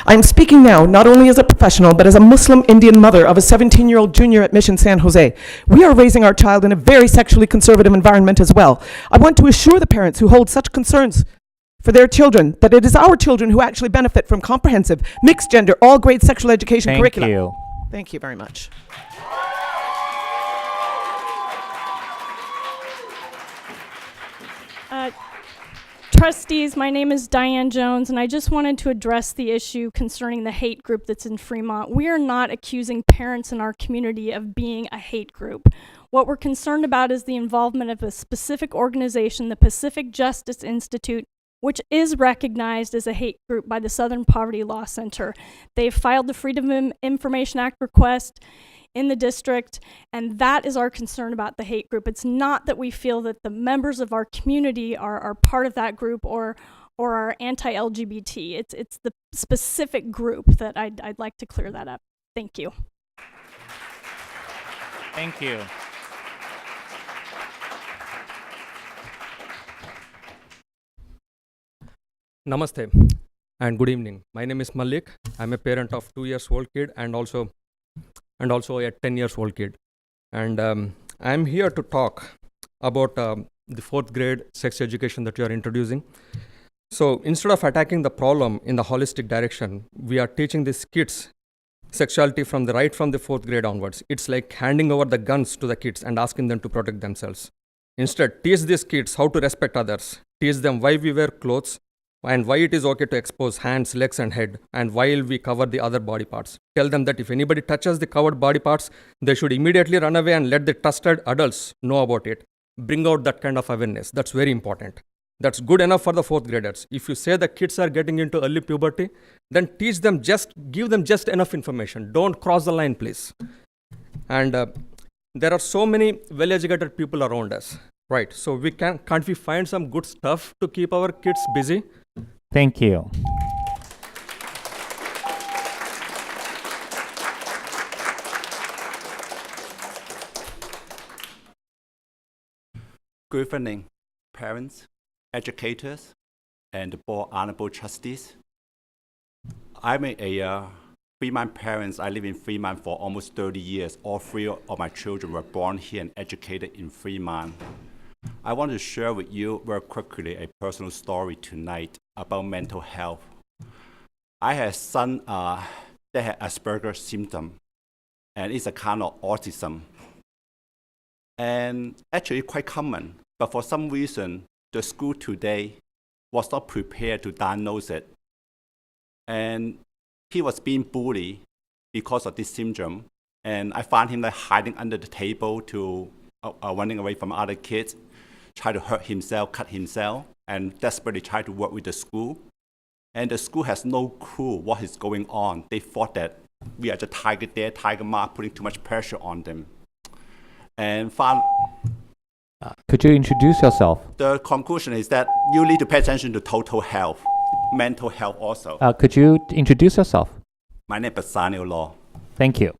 I am speaking now not only as a professional, but as a Muslim Indian mother of a 17-year-old junior at Mission San Jose. We are raising our child in a very sexually conservative environment as well. I want to assure the parents who hold such concerns for their children that it is our children who actually benefit from comprehensive, mixed gender, all grade sexual education curricula. Thank you. Thank you very much. Trustees, my name is Diane Jones, and I just wanted to address the issue concerning the hate group that's in Fremont. We are not accusing parents in our community of being a hate group. What we're concerned about is the involvement of a specific organization, the Pacific Justice Institute, which is recognized as a hate group by the Southern Poverty Law Center. They've filed the Freedom of Information Act request in the district, and that is our concern about the hate group. It's not that we feel that the members of our community are part of that group or are anti-LGBT. It's the specific group that I'd like to clear that up. Thank you. Thank you. Namaste and good evening. My name is Malik. I'm a parent of 2-year-old kid and also a 10-year-old kid. And I'm here to talk about the 4th grade sex education that you are introducing. So instead of attacking the problem in the holistic direction, we are teaching these kids sexuality from the 4th grade onwards. It's like handing over the guns to the kids and asking them to protect themselves. Instead, teach these kids how to respect others. Teach them why we wear clothes, and why it is okay to expose hands, legs, and head, and while we cover the other body parts. Tell them that if anybody touches the covered body parts, they should immediately run away and let the trusted adults know about it. Bring out that kind of awareness. That's very important. That's good enough for the 4th graders. If you say the kids are getting into early puberty, then teach them give them just enough information. Don't cross the line, please. And there are so many well-educated people around us, right? So can't we find some good stuff to keep our kids busy? Thank you. Good evening, parents, educators, and board honorable trustees. I'm a Fremont parent. I live in Fremont for almost 30 years. All 3 of my children were born here and educated in Fremont. I want to share with you very quickly a personal story tonight about mental health. I had a son that had Asperger's symptom, and it's a kind of autism. And actually quite common, but for some reason, the school today was not prepared to diagnose it. And he was being bullied because of this syndrome. And I found him like hiding under the table to running away from other kids, try to hurt himself, cut himself, and desperately try to work with the school. And the school has no clue what is going on. They thought that we are the tiger there, tiger mark, putting too much pressure on them. And could you introduce yourself? the conclusion is that you need to pay attention to total health, mental health also. Could you introduce yourself? My name is Basanio Law. Thank you.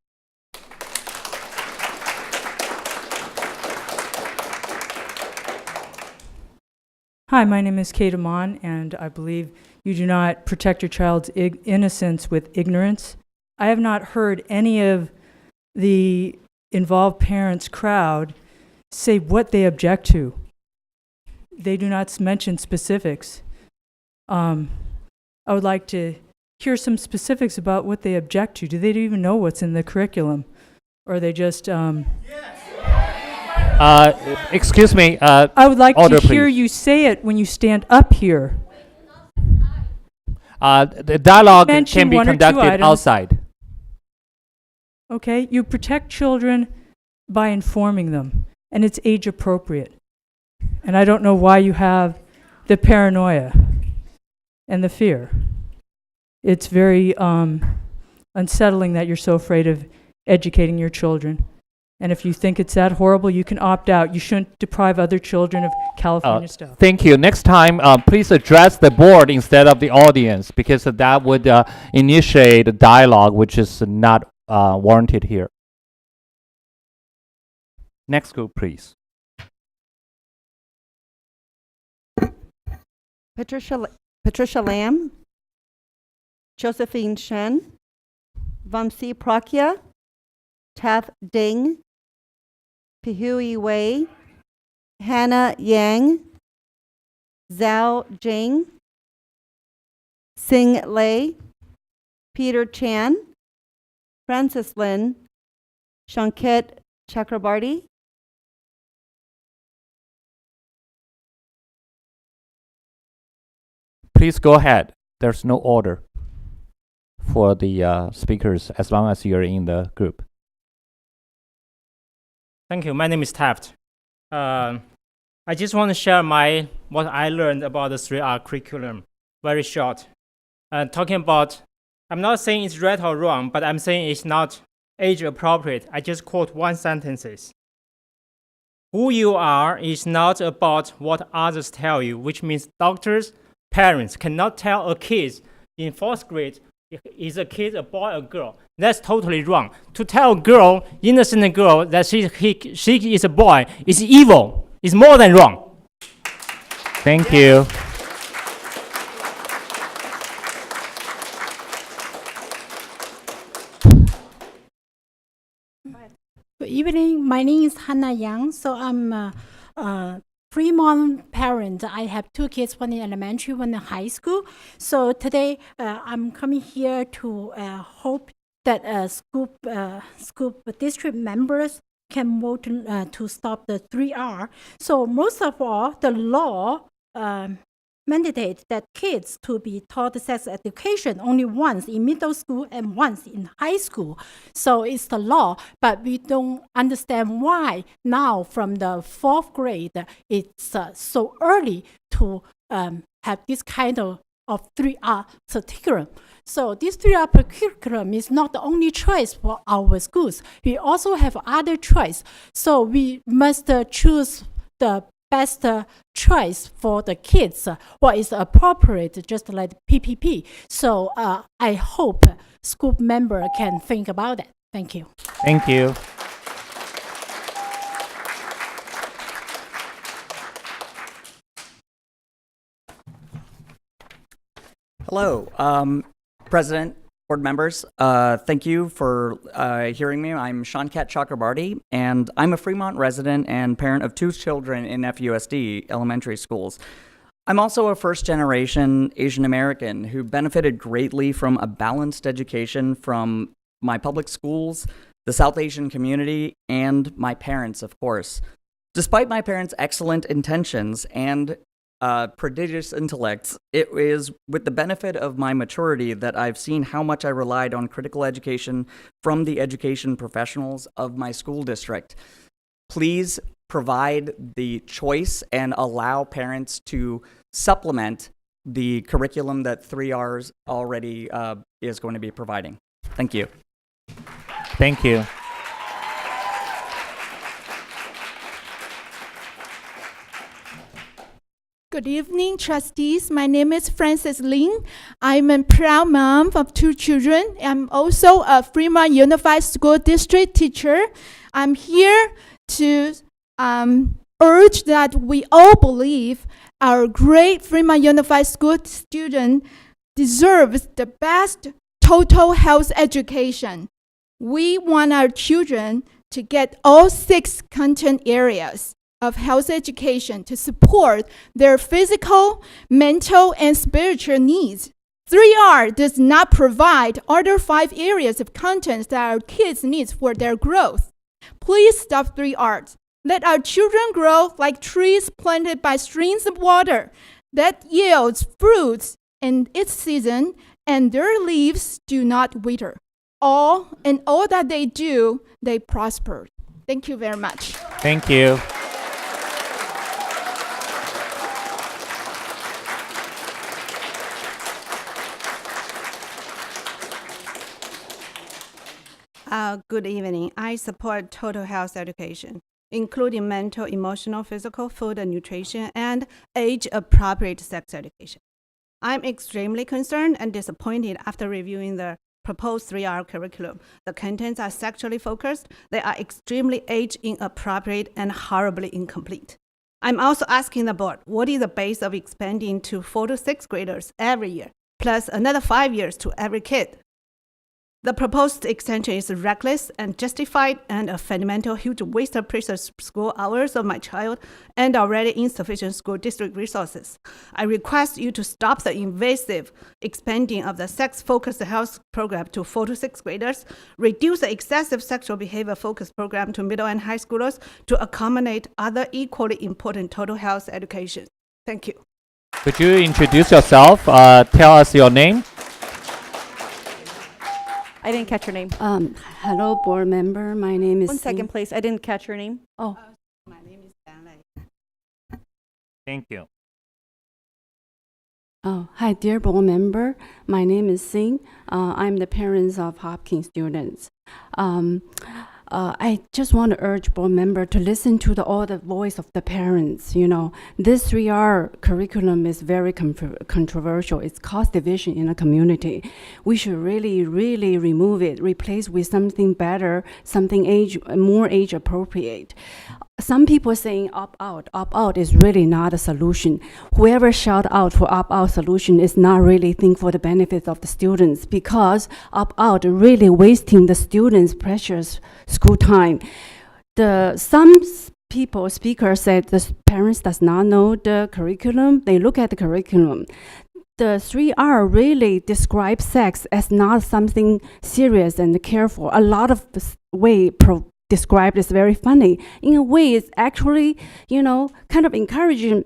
Hi, my name is Kate Amon, and I believe you do not protect your child's innocence with ignorance. I have not heard any of the involved parents' crowd say what they object to. They do not mention specifics. I would like to hear some specifics about what they object to. Do they even know what's in the curriculum? Or are they just... Excuse me. I would like order, to hear please. you say it when you stand up here. The dialogue Mention can be one or two conducted items. outside. Okay? You protect children by informing them, and it's age appropriate. And I don't know why you have the paranoia and the fear. It's very unsettling that you're so afraid of educating your children. And if you think it's that horrible, you can opt out. You shouldn't deprive other children of California stuff. Thank you. Next time, please address the board instead of the audience, because that would initiate a dialogue which is not warranted here. Next group, please. Patricia Lamb, Josephine Shen, Vamsi Prakya, Tath Ding, Pihui Wei, Hannah Yang, Zhao Jing, Sing Lei, Peter Chan, Francis Lin, Shanket Chakrabarty, Please go ahead. There's no order for the speakers as long as you're in the group. Thank you. My name is Taft. I just want to share what I learned about the 3R curriculum. Very short. Talking about, I'm not saying it's right or wrong, but I'm saying it's not age appropriate. I just quote one sentence. Who you are is not about what others tell you, which means doctors, parents cannot tell a kid in 4th grade, is a kid a boy or girl? That's totally wrong. To tell a girl, innocent girl, that she is a boy is evil. It's more than wrong. Thank you. Good evening. My name is Hannah Yang. So I'm a Fremont parent. I have 2 kids, one in elementary, one in high school. So today I'm coming here to hope that school district members can vote to stop the 3R. So most of all, the law mandates that kids to be taught sex education only once in middle school and once in high school. So it's the law, but we don't understand why now from the 4th grade it's so early to have this kind of 3R curriculum. So this 3R curriculum is not the only choice for our schools. We also have other choice. So we must choose the best choice for the kids, what is appropriate, just like PPP. So I hope school member can think about it. Thank you. Thank you. Hello, President Board members, thank you for hearing me. I'm Shankat Chakrabarty, and I'm a Fremont resident and parent of 2 children in FUSD elementary schools. I'm also a first-generation Asian American who benefited greatly from a balanced education from my public schools, the South Asian community, and my parents, of course. Despite my parents' excellent intentions and prodigious intellects, it is with the benefit of my maturity that I've seen how much I relied on critical education from the education professionals of my school district. Please provide the choice and allow parents to supplement the curriculum that 3Rs already is going to be providing. Thank you. Thank you. Good evening, trustees. My name is Frances Lin. I'm a proud mom of 2 children. I'm also a Fremont Unified School District teacher. I'm here to urge that we all believe our great Fremont Unified School student deserves the best total health education. We want our children to get all 6 content areas of health education to support their physical, mental, and spiritual needs. 3R does not provide other 5 areas of content that our kids need for their growth. Please stop 3Rs. Let our children grow like trees planted by streams of water that yields fruits in its season, and their leaves do not wither. All that they do, they prosper. Thank you very much. Thank you. Good evening. I support total health education, including mental, emotional, physical, food and nutrition, and age-appropriate sex education. I'm extremely concerned and disappointed after reviewing the proposed 3R curriculum. The contents are sexually focused, they are extremely age-inappropriate, and horribly incomplete. I'm also asking the board, what is the base of expanding to 4th to 6th graders every year, plus another 5 years to every kid? The proposed extension is reckless and justified and a fundamental huge waste of precious school hours of my child and already insufficient school district resources. I request you to stop the invasive expanding of the sex-focused health program to 4th to 6th graders, reduce the excessive sexual behavior-focused program to middle and high schoolers to accommodate other equally important total health education. Thank you. Could you introduce yourself? Tell us your name. I didn't catch your name. Hello, board member. My name is. 1 second, please. I didn't catch your name. Oh. My name is Stanley. Thank you. Oh, hi, dear board member. My name is Singh. I'm the parents of Hopkins students. I just want to urge board member to listen to all the voice of the parents. You know, this 3R curriculum is very controversial. It's caused division in the community. We should really, really remove it, replace with something better, something more age appropriate. Some people are saying opt-out. Opt-out is really not a solution. Whoever shout out for opt-out solution is not really think for the benefit of the students, because opt-out really wasting the students' precious school time. Some speakers said the parents does not know the curriculum. They look at the curriculum. The 3R really describes sex as not something serious and careful. A lot of way described is very funny. In a way, it's actually, kind of encouraging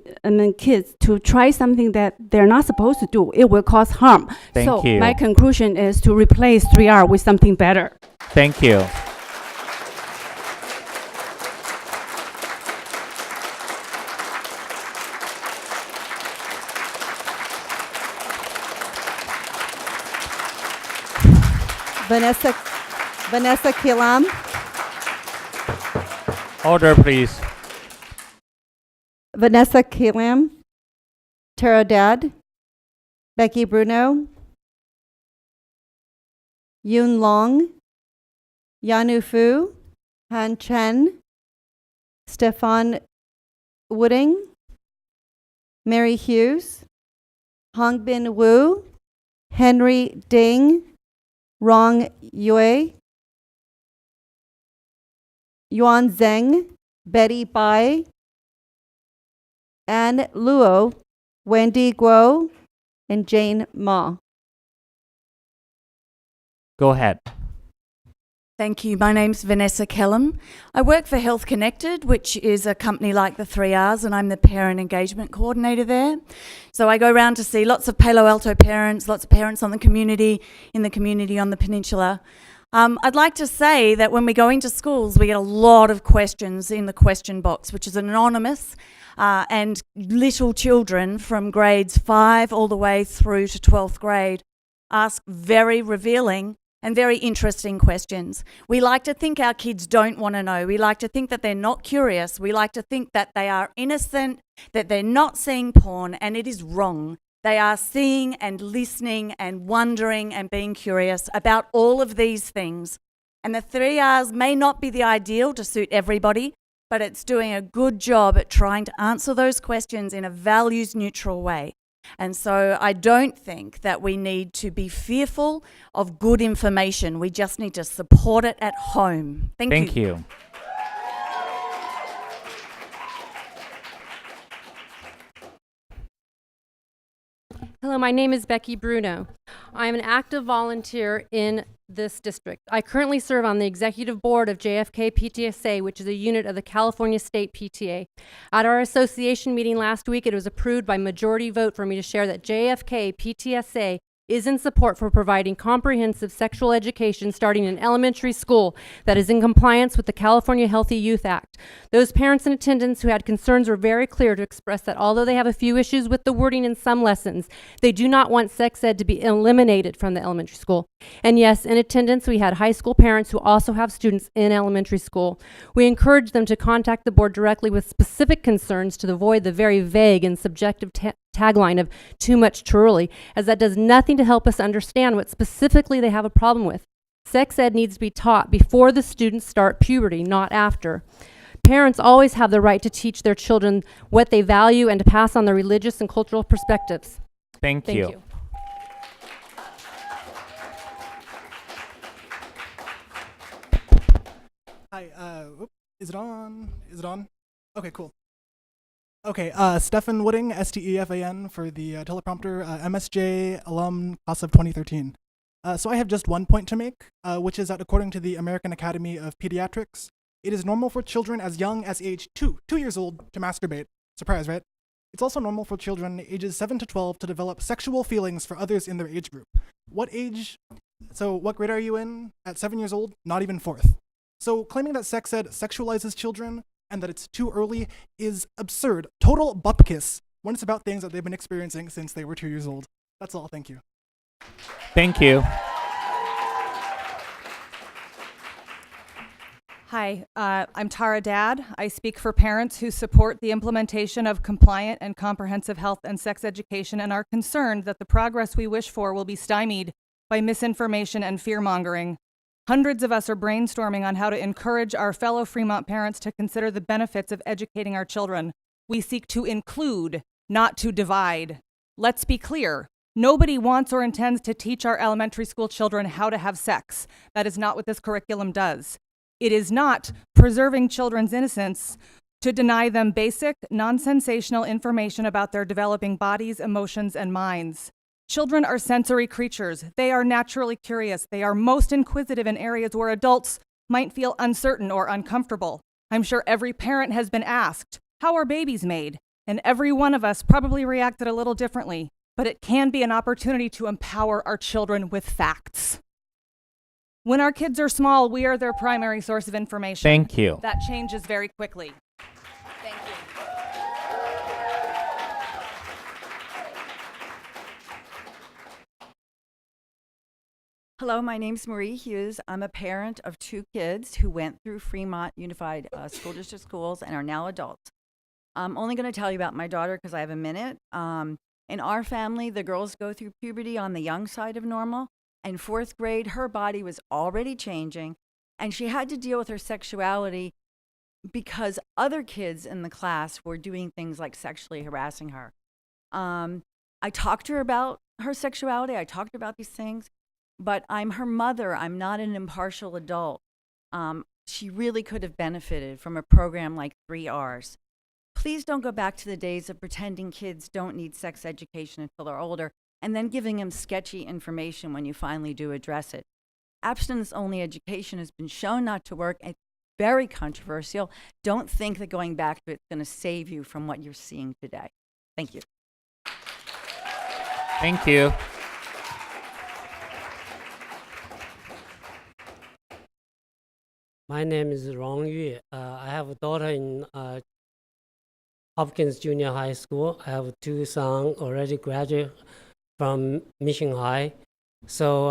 kids to try something that they're not supposed to do. It will cause harm. Thank you. My conclusion is to replace 3R with something better. Thank you. Vanessa Kilam. Order, please. Vanessa Kilam. Tara Dad. Becky Bruno. Yun Long. Yanu Fu. Han Chen. Stefan Wooding. Mary Hughes. Hongbin Wu. Henry Ding. Rong Yue, Yuan Zheng, Betty Bai, Anne Luo, Wendy Guo, and Jane Ma. Go ahead. Thank you. My name's Vanessa Kellum. I work for Health Connected, which is a company like the 3Rs, and I'm the parent engagement coordinator there. So I go around to see lots of Palo Alto parents, lots of parents in the community on the peninsula. I'd like to say that when we go into schools, we get a lot of questions in the question box, which is anonymous, and little children from grades 5 all the way through to 12th grade ask very revealing and very interesting questions. We like to think our kids don't want to know. We like to think that they're not curious. We like to think that they are innocent, that they're not seeing porn, and it is wrong. They are seeing and listening and wondering and being curious about all of these things. And the 3Rs may not be the ideal to suit everybody, but it's doing a good job at trying to answer those questions in a values-neutral way. And so I don't think that we need to be fearful of good information. We just need to support it at home. Thank you. Hello, my name is Becky Bruno. I am an active volunteer in this district. I currently serve on the executive board of JFK PTSA, which is a unit of the California State PTA. At our association meeting last week, it was approved by majority vote for me to share that JFK PTSA is in support for providing comprehensive sexual education starting in elementary school that is in compliance with the California Healthy Youth Act. Those parents in attendance who had concerns were very clear to express that although they have a few issues with the wording in some lessons, they do not want sex ed to be eliminated from the elementary school. And yes, in attendance, we had high school parents who also have students in elementary school. We encourage them to contact the board directly with specific concerns to avoid the very vague and subjective tagline of too much too early, as that does nothing to help us understand what specifically they have a problem with. Sex ed needs to be taught before the students start puberty, not after. Parents always have the right to teach their children what they value and to pass on their religious and cultural perspectives. Thank you. Hi, is it on? Is it on? Okay, cool. Okay, Stefan Wooding, STEFAN for the teleprompter, MSJ alum, class of 2013. So I have just one point to make, which is that according to the American Academy of Pediatrics, it is normal for children as young as age 2 years old, to masturbate. Surprise, right? It's also normal for children ages 7 to 12 to develop sexual feelings for others in their age group. What age? So what grade are you in? At 7 years old? Not even 4th. So claiming that sex ed sexualizes children and that it's too early is absurd. Total bupkis when it's about things that they've been experiencing since they were 2 years old. That's all. Thank you. Thank you. Hi, I'm Tara Dad. I speak for parents who support the implementation of compliant and comprehensive health and sex education and are concerned that the progress we wish for will be stymied by misinformation and fear-mongering. Hundreds of us are brainstorming on how to encourage our fellow Fremont parents to consider the benefits of educating our children. We seek to include, not to divide. Let's be clear. Nobody wants or intends to teach our elementary school children how to have sex. That is not what this curriculum does. It is not preserving children's innocence to deny them basic, non-sensational information about their developing bodies, emotions, and minds. Children are sensory creatures. They are naturally curious. They are most inquisitive in areas where adults might feel uncertain or uncomfortable. I'm sure every parent has been asked, how are babies made? And every one of us probably reacted a little differently, but it can be an opportunity to empower our children with facts. When our kids are small, we are their primary source of information. Thank you. That changes very quickly. Thank you. Hello, my name's Marie Hughes. I'm a parent of 2 kids who went through Fremont Unified School District schools and are now adults. I'm only going to tell you about my daughter because I have a minute. In our family, the girls go through puberty on the young side of normal. In 4th grade, her body was already changing, and she had to deal with her sexuality because other kids in the class were doing things like sexually harassing her. I talked to her about her sexuality. I talked about these things. but I'm her mother. I'm not an impartial adult. She really could have benefited from a program like 3Rs. Please don't go back to the days of pretending kids don't need sex education until they're older and then giving them sketchy information when you finally do address it. Abstinence-only education has been shown not to work. It's very controversial. Don't think that going back to it's going to save you from what you're seeing today. Thank you. Thank you. My name is Rong Yue. I have a daughter in Hopkins Junior High School. I have 2 sons already graduated from Mission High. So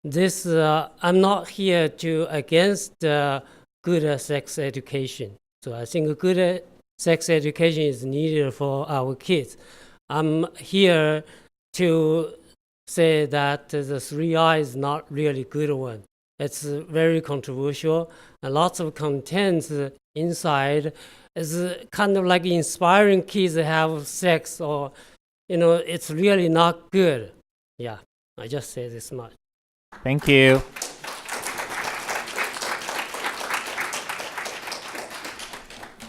I'm not here to against good sex education. So I think good sex education is needed for our kids. I'm here to say that the 3R is not really good one. It's very controversial, and lots of contents inside is kind of like inspiring kids to have sex, or, it's really not good. Yeah, I just say this much. Thank you.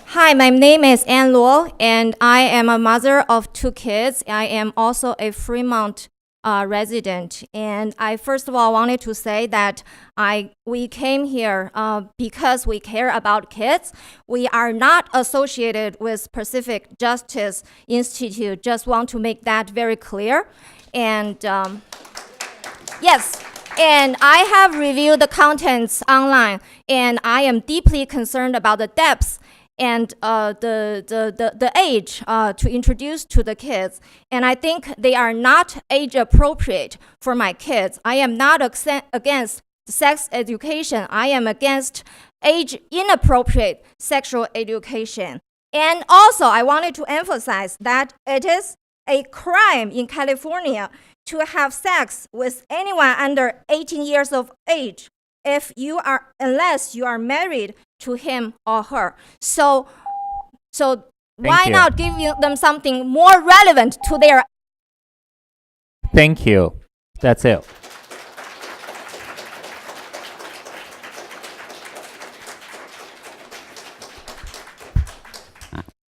Hi, my name is Ann Luo, and I am a mother of 2 kids. I am also a Fremont resident, and I first of all wanted to say that we came here because we care about kids. We are not associated with Pacific Justice Institute. Just want to make that very clear. And yes, and I have reviewed the contents online, and I am deeply concerned about the depths and the age to introduce to the kids. And I think they are not age appropriate for my kids. I am not against sex education. I am against age inappropriate sexual education. And also, I wanted to emphasize that it is a crime in California to have sex with anyone under 18 years of age unless you are married to him or her. So why not give them something more relevant to their... Thank you. That's it.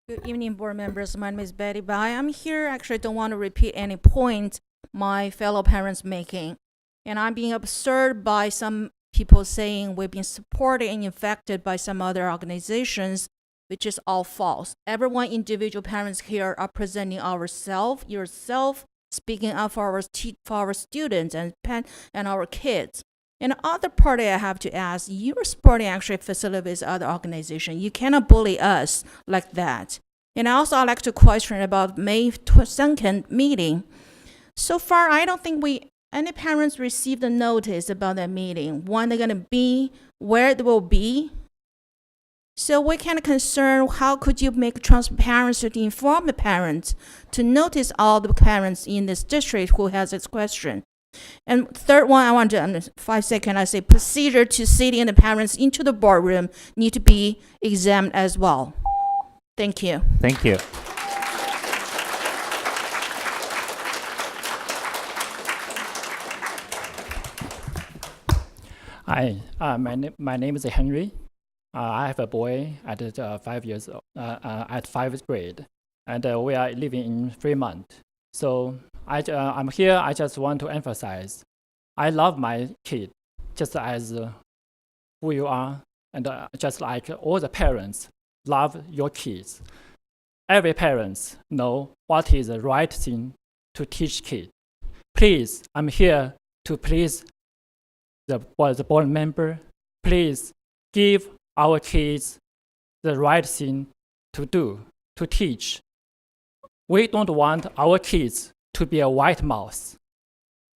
Good evening, board members. My name is Betty Bai. I'm here, actually don't want to repeat any points my fellow parents making. And I'm being absurd by some people saying we've been supported and infected by some other organizations, which is all false. Everyone, individual parents here are presenting yourself, speaking up for our students and our kids. And the other party I have to ask, you're supporting actually facilities other organization. You cannot bully us like that. And also I'd like to question about May 2nd meeting. So far, I don't think any parents received a notice about that meeting, when they're going to be, where it will be. So we kind of concerned, how could you make transparency to inform the parents, to notice all the parents in this district who has this question. And third one, I want to, in 5 seconds, I say procedure to sitting the parents into the boardroom need to be examined as well. Thank you. Thank you. Hi, my name is Henry. I have a boy at 5 years old, at 5th grade, and we are living in Fremont. So I'm here. I just want to emphasize, I love my kid just as who you are, and just like all the parents love your kids. Every parent know what is the right thing to teach kids. Please, I'm here to please the board member. Please give our kids the right thing to do, to teach. We don't want our kids to be a white mouse.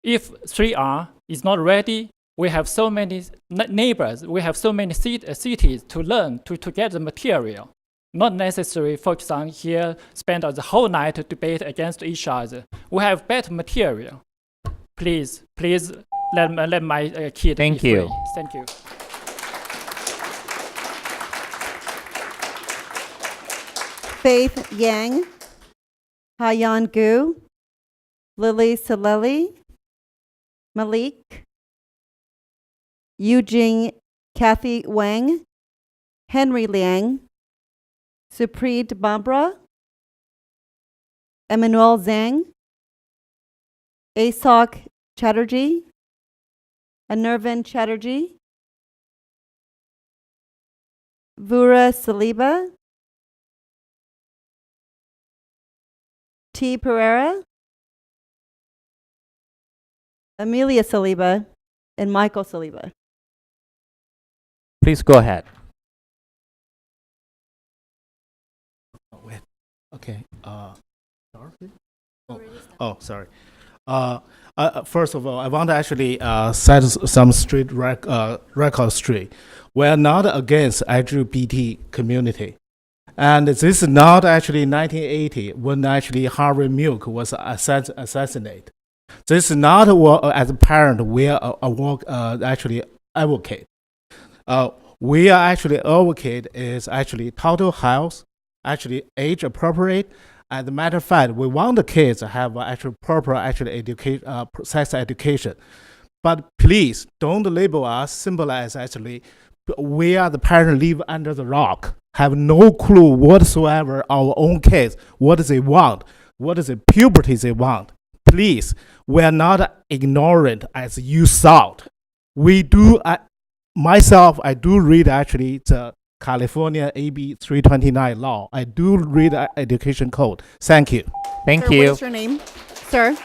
If 3R is not ready, we have so many neighbors, we have so many cities to learn, to get the material. Not necessarily focus on here, spend the whole night to debate against each other. We have better material. Please let my kid Thank be you. free. Thank you. Faith Yang, Hayan Gu, Lily Saleli, Malik, Eugene Kathy Wang, Henry Liang, Supreet Bambra, Emmanuel Zhang, Asak Chatterjee, Anirvan Chatterjee, Vura Saliba, T. Pereira, Amelia Saliba, and Michael Saliba. Please go ahead. Okay. Sorry. First of all, I want to actually set some record straight. We are not against LGBT community. And this is not actually 1980 when actually Harvey Milk was assassinated. This is not what, as a parent, we are actually advocate. We are actually advocate is actually total health, actually age appropriate. As a matter of fact, we want the kids to have actual proper sex education. But please don't label us, symbolize actually we are the parents live under the rock, have no clue whatsoever our own kids, what they want, what is the puberty they want. Please, we are not ignorant as you thought. We do, myself, I do read actually the California AB 329 law. I do read the education code. Thank you. Thank Sir, you. What is your name, sir?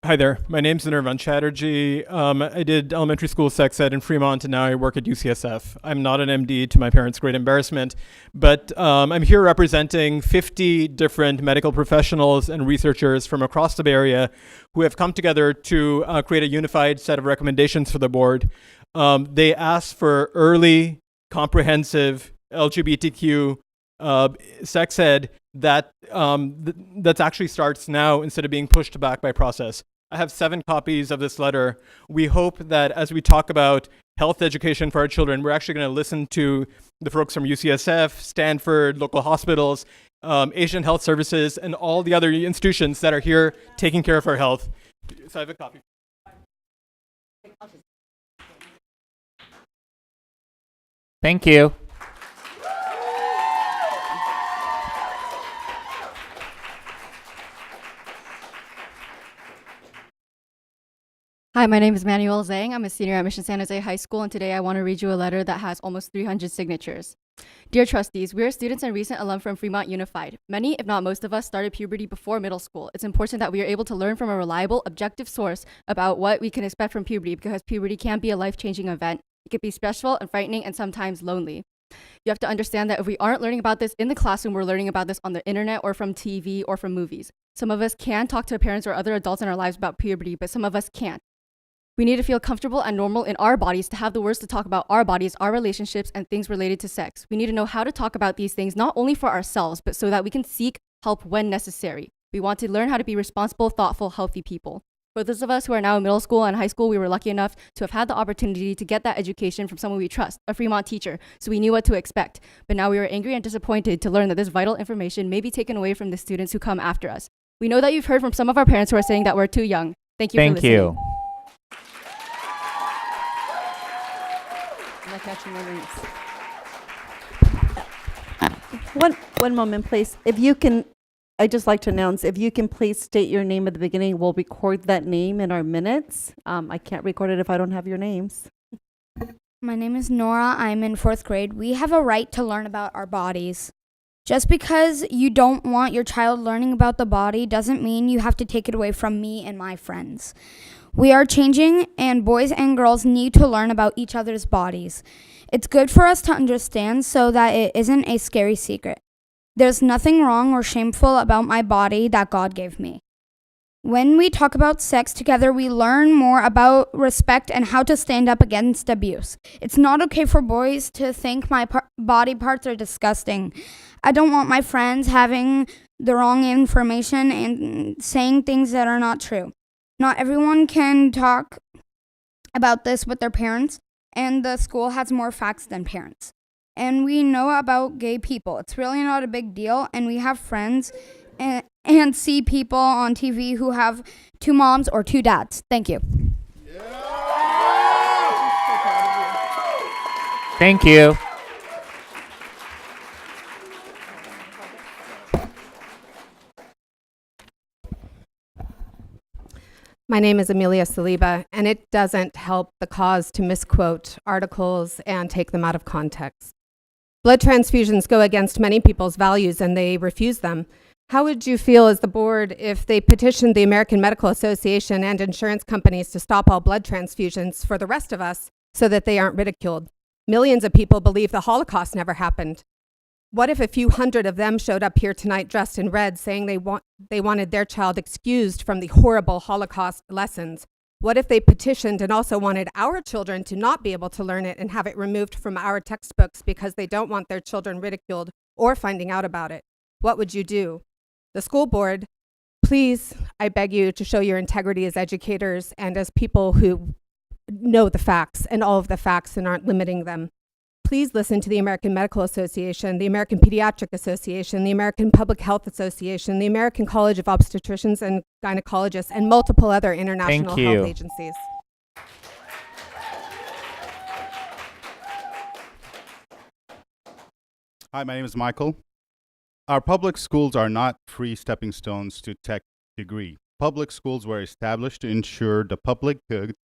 Hi there. My name's Anirvan Chatterjee. I did elementary school sex ed in Fremont, and now I work at UCSF. I'm not an MD, to my parents' great embarrassment, but I'm here representing 50 different medical professionals and researchers from across the Bay Area who have come together to create a unified set of recommendations for the board. They asked for early, comprehensive LGBTQ sex ed that actually starts now instead of being pushed back by process. I have 7 copies of this letter. We hope that as we talk about health education for our children, we're actually going to listen to the folks from UCSF, Stanford, local hospitals, Asian Health Services, and all the other institutions that are here taking care of our health. So I have a copy. Thank you. Hi, my name is Manuel Zhang. I'm a senior at Mission San Jose High School, and today I want to read you a letter that has almost 300 signatures. Dear trustees, we are students and recent alum from Fremont Unified. Many, if not most of us, started puberty before middle school. It's important that we are able to learn from a reliable, objective source about what we can expect from puberty, because puberty can be a life-changing event. It can be stressful and frightening and sometimes lonely. You have to understand that if we aren't learning about this in the classroom, we're learning about this on the internet or from TV or from movies. Some of us can talk to parents or other adults in our lives about puberty, but some of us can't. We need to feel comfortable and normal in our bodies to have the words to talk about our bodies, our relationships, and things related to sex. We need to know how to talk about these things, not only for ourselves, but so that we can seek help when necessary. We want to learn how to be responsible, thoughtful, healthy people. For those of us who are now in middle school and high school, we were lucky enough to have had the opportunity to get that education from someone we trust, a Fremont teacher, so we knew what to expect. But now we are angry and disappointed to learn that this vital information may be taken away from the students who come after us. We know that you've heard from some of our parents who are saying that we're too young. Thank you for listening. Thank you. I'm not catching my names. One moment, please. If you can, I'd just like to announce, if you can please state your name at the beginning, we'll record that name in our minutes. I can't record it if I don't have your names. My name is Nora. I'm in 4th grade. We have a right to learn about our bodies. Just because you don't want your child learning about the body doesn't mean you have to take it away from me and my friends. We are changing, and boys and girls need to learn about each other's bodies. It's good for us to understand so that it isn't a scary secret. There's nothing wrong or shameful about my body that God gave me. When we talk about sex together, we learn more about respect and how to stand up against abuse. It's not okay for boys to think my body parts are disgusting. I don't want my friends having the wrong information and saying things that are not true. Not everyone can talk about this with their parents, and the school has more facts than parents. and we know about gay people. It's really not a big deal, and we have friends and see people on TV who have 2 moms or 2 dads. Thank you. Thank you. My name is Amelia Saliba, and it doesn't help the cause to misquote articles and take them out of context. Blood transfusions go against many people's values, and they refuse them. How would you feel as the board if they petitioned the American Medical Association and insurance companies to stop all blood transfusions for the rest of us so that they aren't ridiculed? Millions of people believe the Holocaust never happened. What if a few hundred of them showed up here tonight dressed in red saying they wanted their child excused from the horrible Holocaust lessons? What if they petitioned and also wanted our children to not be able to learn it and have it removed from our textbooks because they don't want their children ridiculed or finding out about it? What would you do? The school board, please, I beg you to show your integrity as educators and as people who know the facts and all of the facts and aren't limiting them. Please listen to the American Medical Association, the American Pediatric Association, the American Public Health Association, the American College of Obstetricians and Gynecologists, and multiple other international health agencies. Hi, my name is Michael. Our public schools are not free stepping stones to tech degree. Public schools were established to ensure the public good.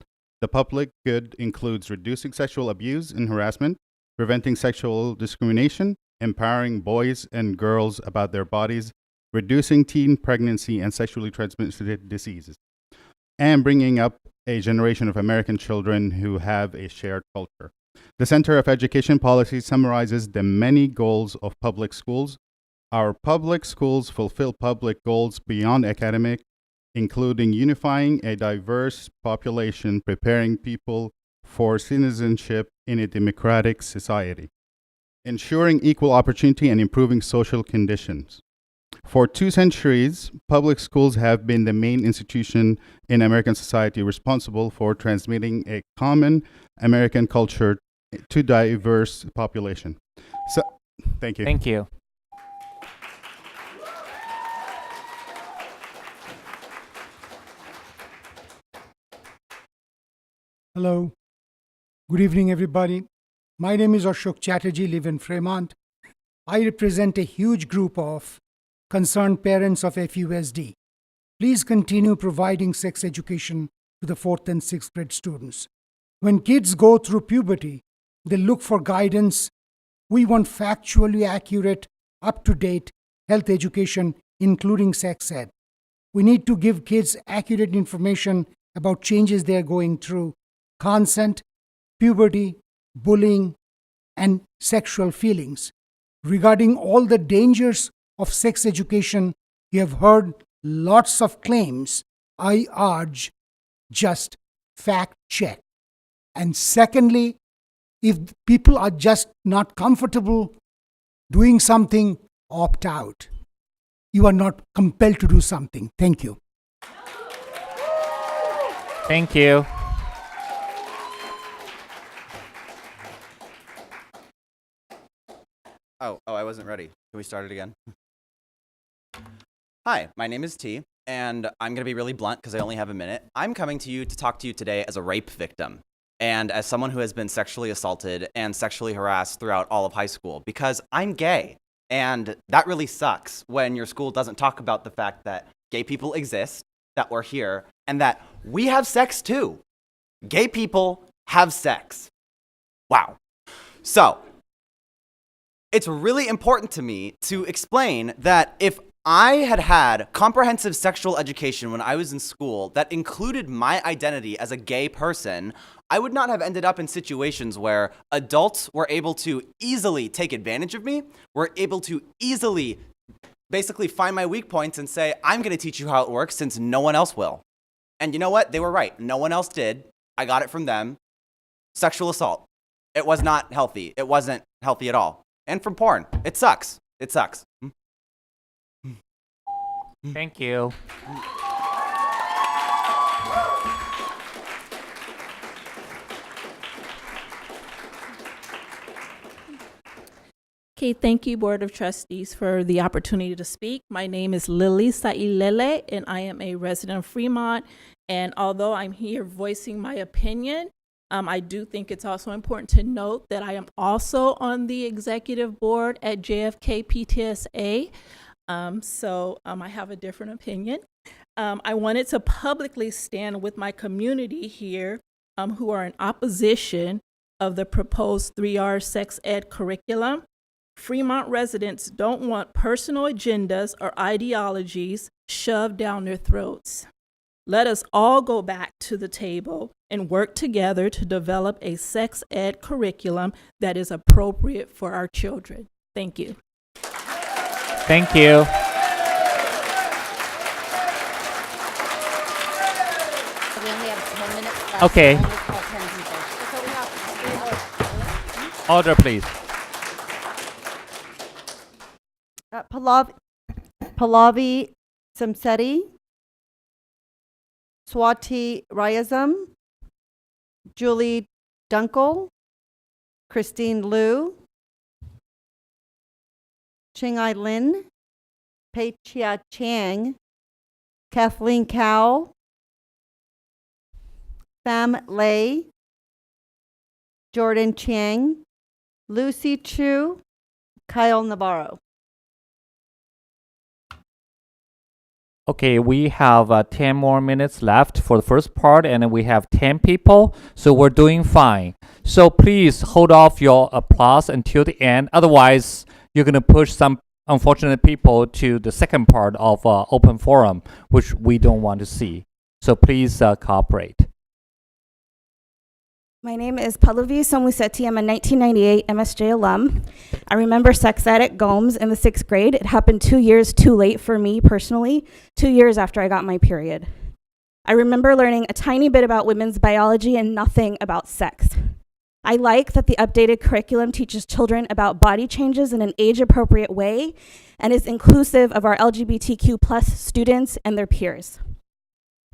The public good includes reducing sexual abuse and harassment, preventing sexual discrimination, empowering boys and girls about their bodies, reducing teen pregnancy and sexually transmitted diseases, and bringing up a generation of American children who have a shared culture. The Center of Education Policy summarizes the many goals of public schools. Our public schools fulfill public goals beyond academic, including unifying a diverse population, preparing people for citizenship in a democratic society, ensuring equal opportunity and improving social conditions. For 2 centuries, public schools have been the main institution in American society responsible for transmitting a common American culture to diverse population. So, thank you. Thank you. Hello. Good evening, everybody. My name is Ashok Chatterjee, live in Fremont. I represent a huge group of concerned parents of FUSD. Please continue providing sex education to the 4th and 6th grade students. When kids go through puberty, they look for guidance. We want factually accurate, up-to-date health education, including sex ed. We need to give kids accurate information about changes they're going through, consent, puberty, bullying, and sexual feelings. Regarding all the dangers of sex education, you have heard lots of claims. I urge just fact check. And secondly, if people are just not comfortable doing something, opt out. You are not compelled to do something. Thank you. Thank you. Oh, I wasn't ready. Can we start it again? Hi, my name is T, and I'm going to be really blunt because I only have a minute. I'm coming to you to talk to you today as a rape victim and as someone who has been sexually assaulted and sexually harassed throughout all of high school because I'm gay. And that really sucks when your school doesn't talk about the fact that gay people exist, that we're here, and that we have sex too. Gay people have sex. Wow. So, it's really important to me to explain that if I had had comprehensive sexual education when I was in school that included my identity as a gay person, I would not have ended up in situations where adults were able to easily take advantage of me, were able to easily basically find my weak points and say, I'm going to teach you how it works since no one else will. And you know what? They were right. No one else did. I got it from them. Sexual assault. It was not healthy. It wasn't healthy at all. And from porn. It sucks. It sucks. Thank you. Okay, thank you, Board of Trustees, for the opportunity to speak. My name is Lily Sailele, and I am a resident of Fremont. And although I'm here voicing my opinion, I do think it's also important to note that I am also on the executive board at JFK PTSA. I have a different opinion. I wanted to publicly stand with my community here who are in opposition of the proposed 3R sex ed curriculum. Fremont residents don't want personal agendas or ideologies shoved down their throats. Let us all go back to the table and work together to develop a sex ed curriculum that is appropriate for our children. Thank you. Thank you. We only have 10 minutes left. Okay. So only call 10 people. So we have Order, please. Pallavi Samseti, Swati Ryazam, Julie Dunkel, Christine Liu, Ching-Ai Lin, Pei Chia Chang, Kathleen Cow, Pham Lei, Jordan Chang, Lucy Chu, Kyle Navarro. Okay, we have 10 more minutes left for the first part, and we have 10 people, so we're doing fine. So please hold off your applause until the end. Otherwise, you're going to push some unfortunate people to the second part of open forum, which we don't want to see. So please cooperate. My name is Pallavi Somuseti. I'm a 1998 MSJ alum. I remember sex ed at Gomes in the 6th grade. It happened 2 years too late for me personally, 2 years after I got my period. I remember learning a tiny bit about women's biology and nothing about sex. I like that the updated curriculum teaches children about body changes in an age-appropriate way and is inclusive of our LGBTQ+ students and their peers.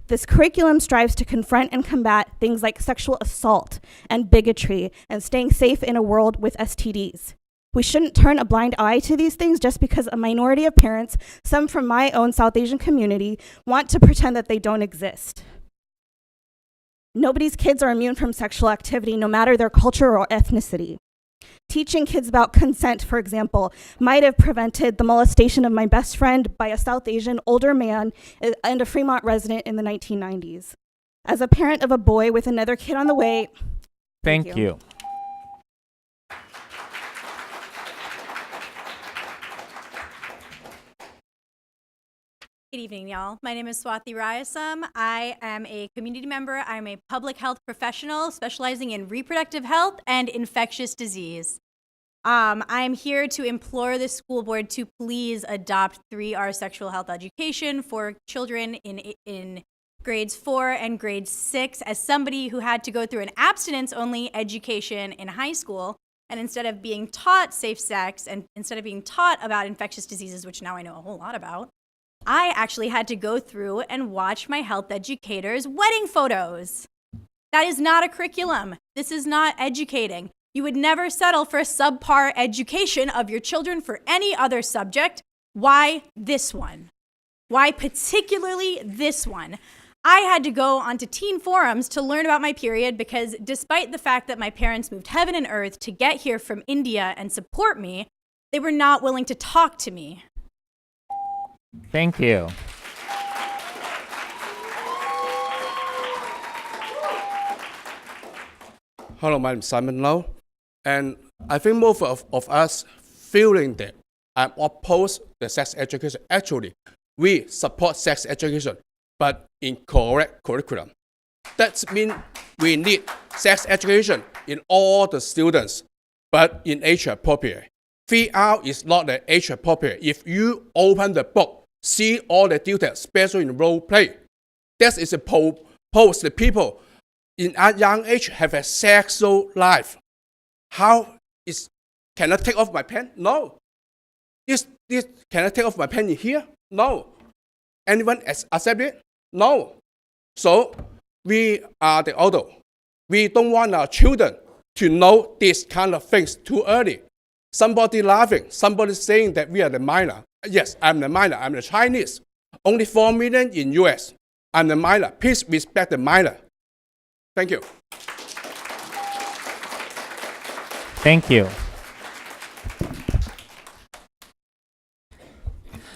This curriculum strives to confront and combat things like sexual assault and bigotry and staying safe in a world with STDs. We shouldn't turn a blind eye to these things just because a minority of parents, some from my own South Asian community, want to pretend that they don't exist. Nobody's kids are immune from sexual activity, no matter their culture or ethnicity. Teaching kids about consent, for example, might have prevented the molestation of my best friend by a South Asian older man and a Fremont resident in the 1990s. As a parent of a boy with another kid on the way, Thank you. Good evening, y'all. My name is Swati Ryasam. I am a community member. I'm a public health professional specializing in reproductive health and infectious disease. I'm here to implore the school board to please adopt 3R sexual health education for children in grades 4 and grade 6. As somebody who had to go through an abstinence-only education in high school, and instead of being taught safe sex and instead of being taught about infectious diseases, which now I know a whole lot about, I actually had to go through and watch my health educator's wedding photos. That is not a curriculum. This is not educating. You would never settle for a subpar education of your children for any other subject. Why this one? Why particularly this one? I had to go onto teen forums to learn about my period because despite the fact that my parents moved heaven and earth to get here from India and support me, they were not willing to talk to me. Thank you. Hello, my name is Simon Lau, and I think most of us feeling that I'm opposed to sex education. Actually, we support sex education, but in correct curriculum. That means we need sex education in all the students, but in age appropriate. 3R is not the age appropriate. If you open the book, see all the details, especially in role play, that is a pose the people in a young age have a sexual life. How is, can I take off my pants? No. Can I take off my pants in here? No. Anyone accept it? No. So we are the adult. We don't want our children to know these kind of things too early. Somebody laughing, somebody saying that we are the minor. Yes, I'm the minor, I'm the Chinese. Only 4 million in US. I'm the minor. Please respect the minor. Thank you. Thank you.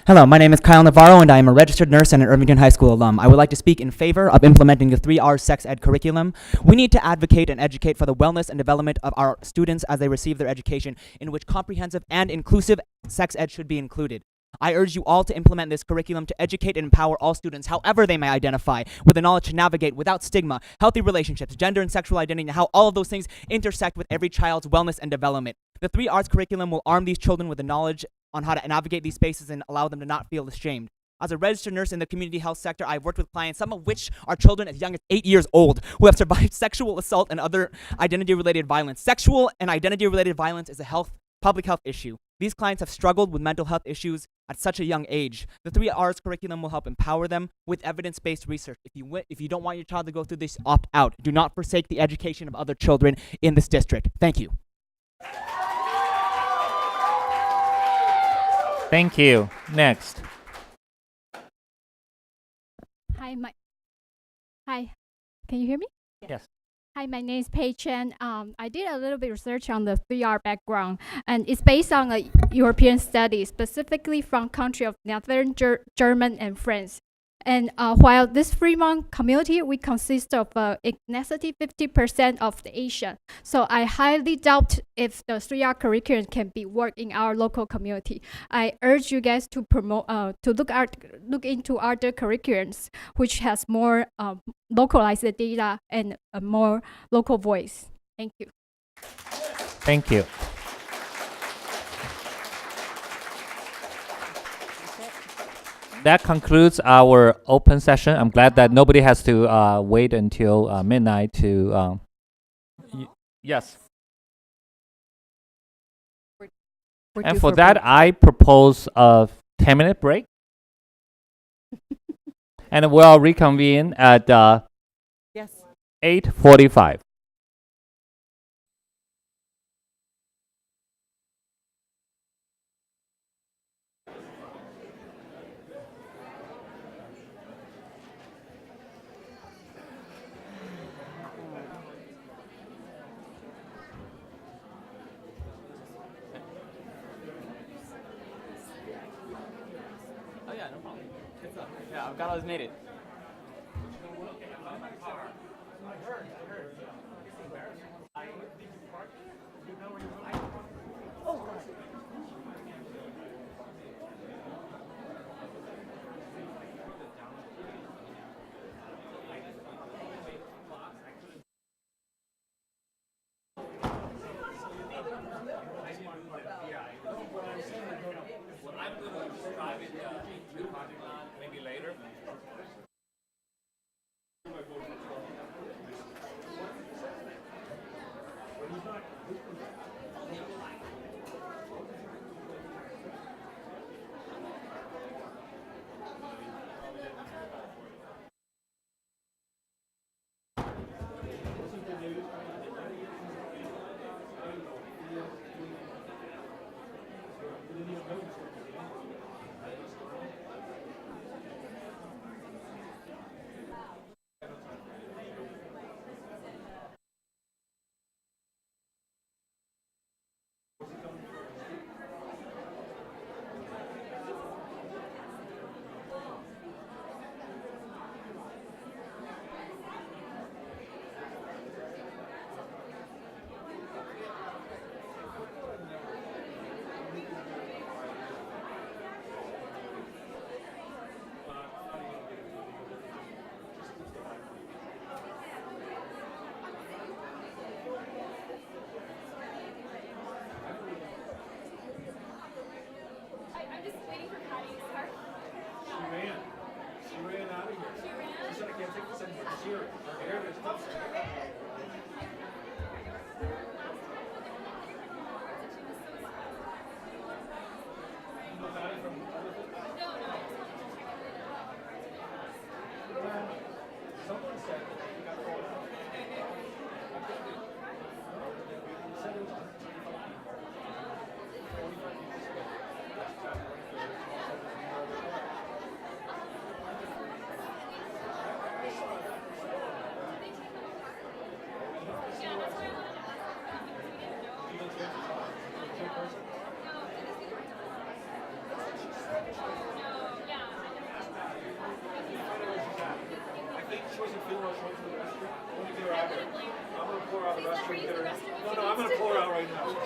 Hello, my name is Kyle Navarro, and I am a registered nurse and an Irvington High School alum. I would like to speak in favor of implementing the 3R sex ed curriculum. We need to advocate and educate for the wellness and development of our students as they receive their education, in which comprehensive and inclusive sex ed should be included. I urge you all to implement this curriculum to educate and empower all students, however they may identify, with the knowledge to navigate without stigma, healthy relationships, gender and sexual identity, and how all of those things intersect with every child's wellness and development. The 3Rs curriculum will arm these children with the knowledge on how to navigate these spaces and allow them to not feel ashamed. As a registered nurse in the community health sector, I've worked with clients, some of which are children as young as 8 years old, who have survived sexual assault and other identity-related violence. Sexual and identity-related violence is a public health issue. These clients have struggled with mental health issues at such a young age. The 3Rs curriculum will help empower them with evidence-based research. If you don't want your child to go through this, opt out. Do not forsake the education of other children in this district. Thank you. Thank you. Next. Hi, can you hear me? Yes. Hi, my name is Pei Chen. I did a little bit of research on the 3R background, and it's based on a European study, specifically from country of Netherlands, German, and France. And while this Fremont community, we consist of ethnicity 50% of the Asian. So I highly doubt if the 3R curriculum can be worked in our local community. I urge you guys to promote, to look into other curriculums, which has more localized data and a more local voice. Thank you. Thank you. That concludes our open session. I'm glad that nobody has to wait until midnight to. Yes. And for that, I propose a 10-minute break. And we'll reconvene at 8:45. Yeah, I've got all made it. Maybe later. I'm going to pull her out right now.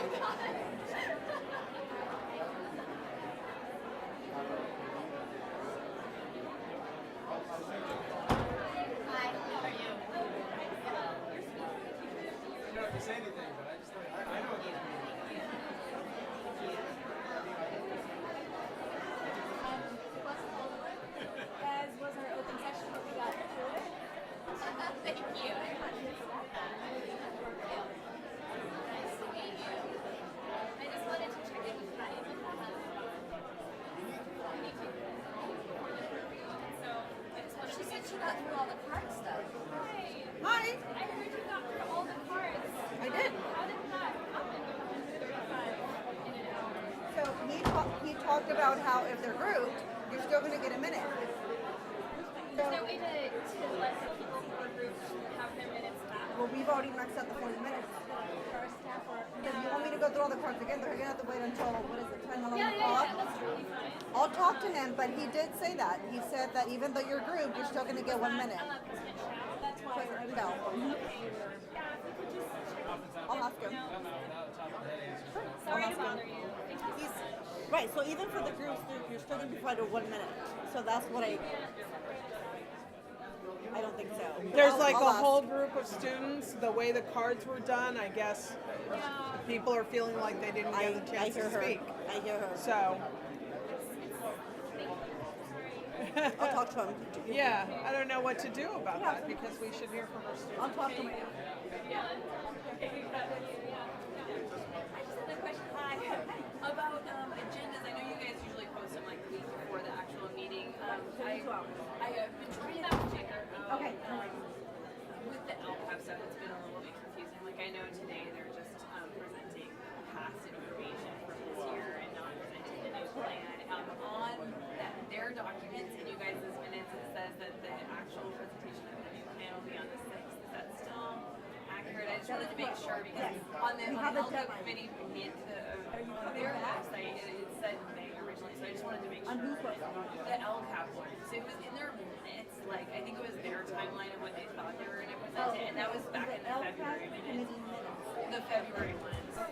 As was our open session, but we got through it. Thank you. Nice to meet you. I just wanted to check in with Ryan. So I just wanted. She said she got through all the card stuff. Hi. I heard you got through all the cards. I did. How did that happen? So he talked about how if they're grouped, you're still going to get a minute. Is there a way to let the people who are grouped have their minutes back? Well, we've already maxed out the 40 minutes. First half or If you want me to go through all the cards again, they're going to have to wait until, what is it, 10, 11 yeah, o'clock? that's totally fine. I'll talk to him, but he did say that. He said that even though you're grouped, you're still going to get 1 minute. I'm not gonna switch out. That's why I was No. Yeah, if we could just check. I'll ask him. Sorry to bother you. Right, so even for the groups, you're still going to be provided 1 minute. So that's what I don't think so. There's I'll- like I'll a ask. whole group of students, the way the cards were done, I guess people are feeling like they didn't get the chance I hear to her. speak. I hear her. So, I'll talk to him. yeah, I don't know what to do about that because we should hear from our students. I'll talk to him. I just had a question. Hi. About agendas. I know you guys usually post them like the week before the actual meeting. I have been trying to figure out with the LCAP stuff, it's been a little bit confusing. Like I know today they're just presenting past information from this year and not presenting the new plan. On their documents and you guys' minutes, it says that the actual presentation of the new plan will be on the 6th. Is that still accurate? I just wanted to make sure because on the LCAP committee, their website, it said May originally, so I just wanted to make sure. The LCAP one. So it was in their minutes, like, I think it was their timeline of what they thought they were going to present it, and that was back in the February minutes. The February one. So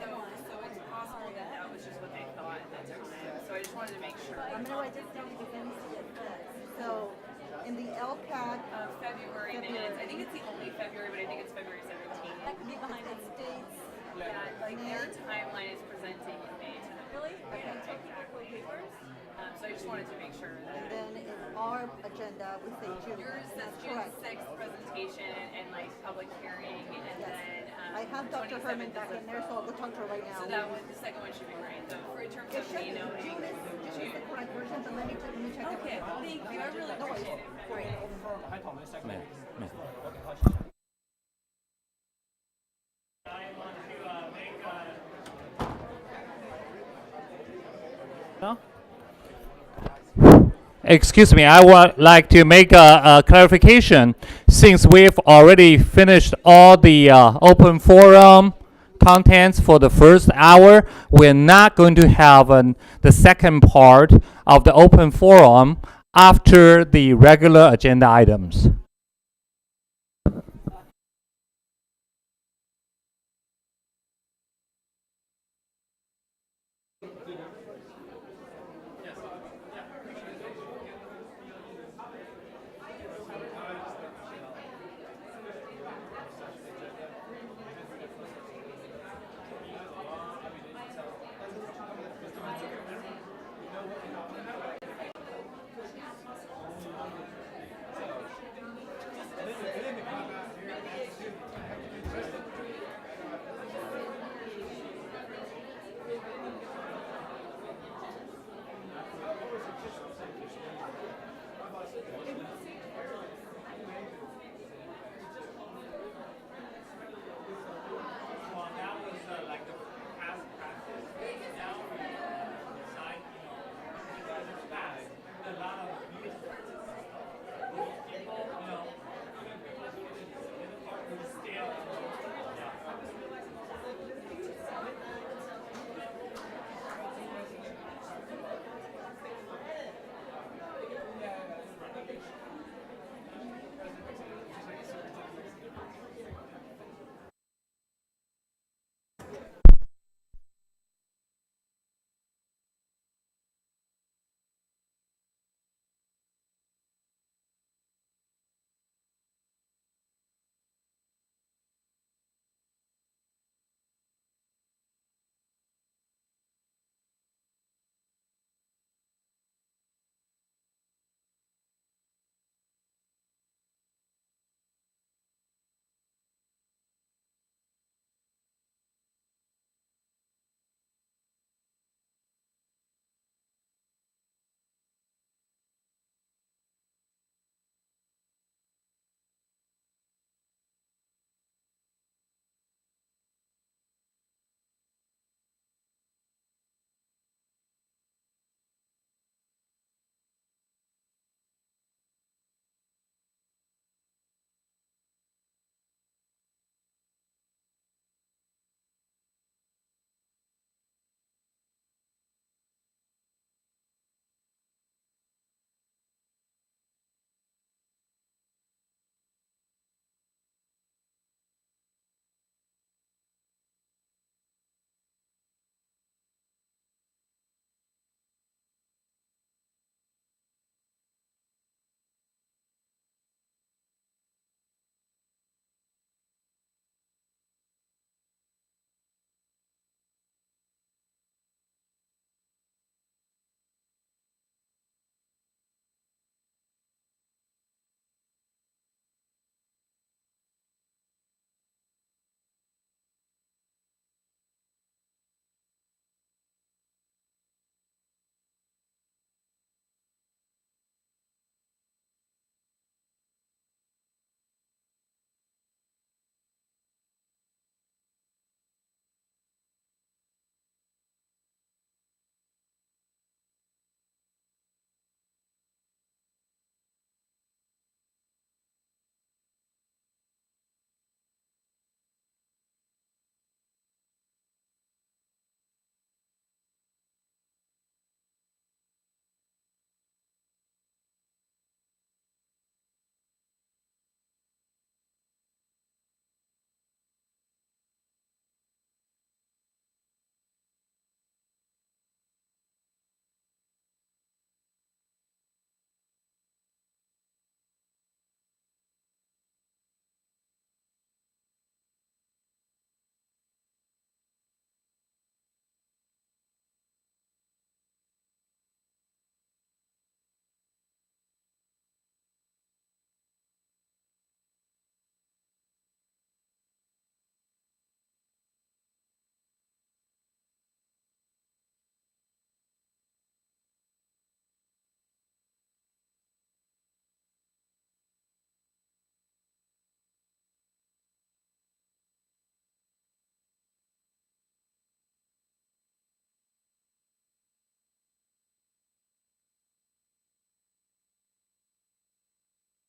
it's possible that that was just what they thought at that time. So I just wanted to make sure. I'm going to write this down because I need to get this. So, in the LCAT February minutes, I think it's the only February, but I think it's February 17th. That could be behind it states. Yeah, like their timeline is presenting in May to the Really? Yeah, exactly. So I just wanted to make sure that. And then in our agenda, we say June. Yours says June 6th presentation and like public hearing, and then. I have Dr. Herman back in there, so I'll go talk to her right now. So that one, the second one should be right. So for in terms of me knowing. June is the correct version, but let me check it. Okay, thank you. I really appreciate it. Great. Excuse me, I would like to make a clarification. Since we've already finished all the open forum contents for the first hour, we're not going to have the second part of the open forum after the regular agenda items.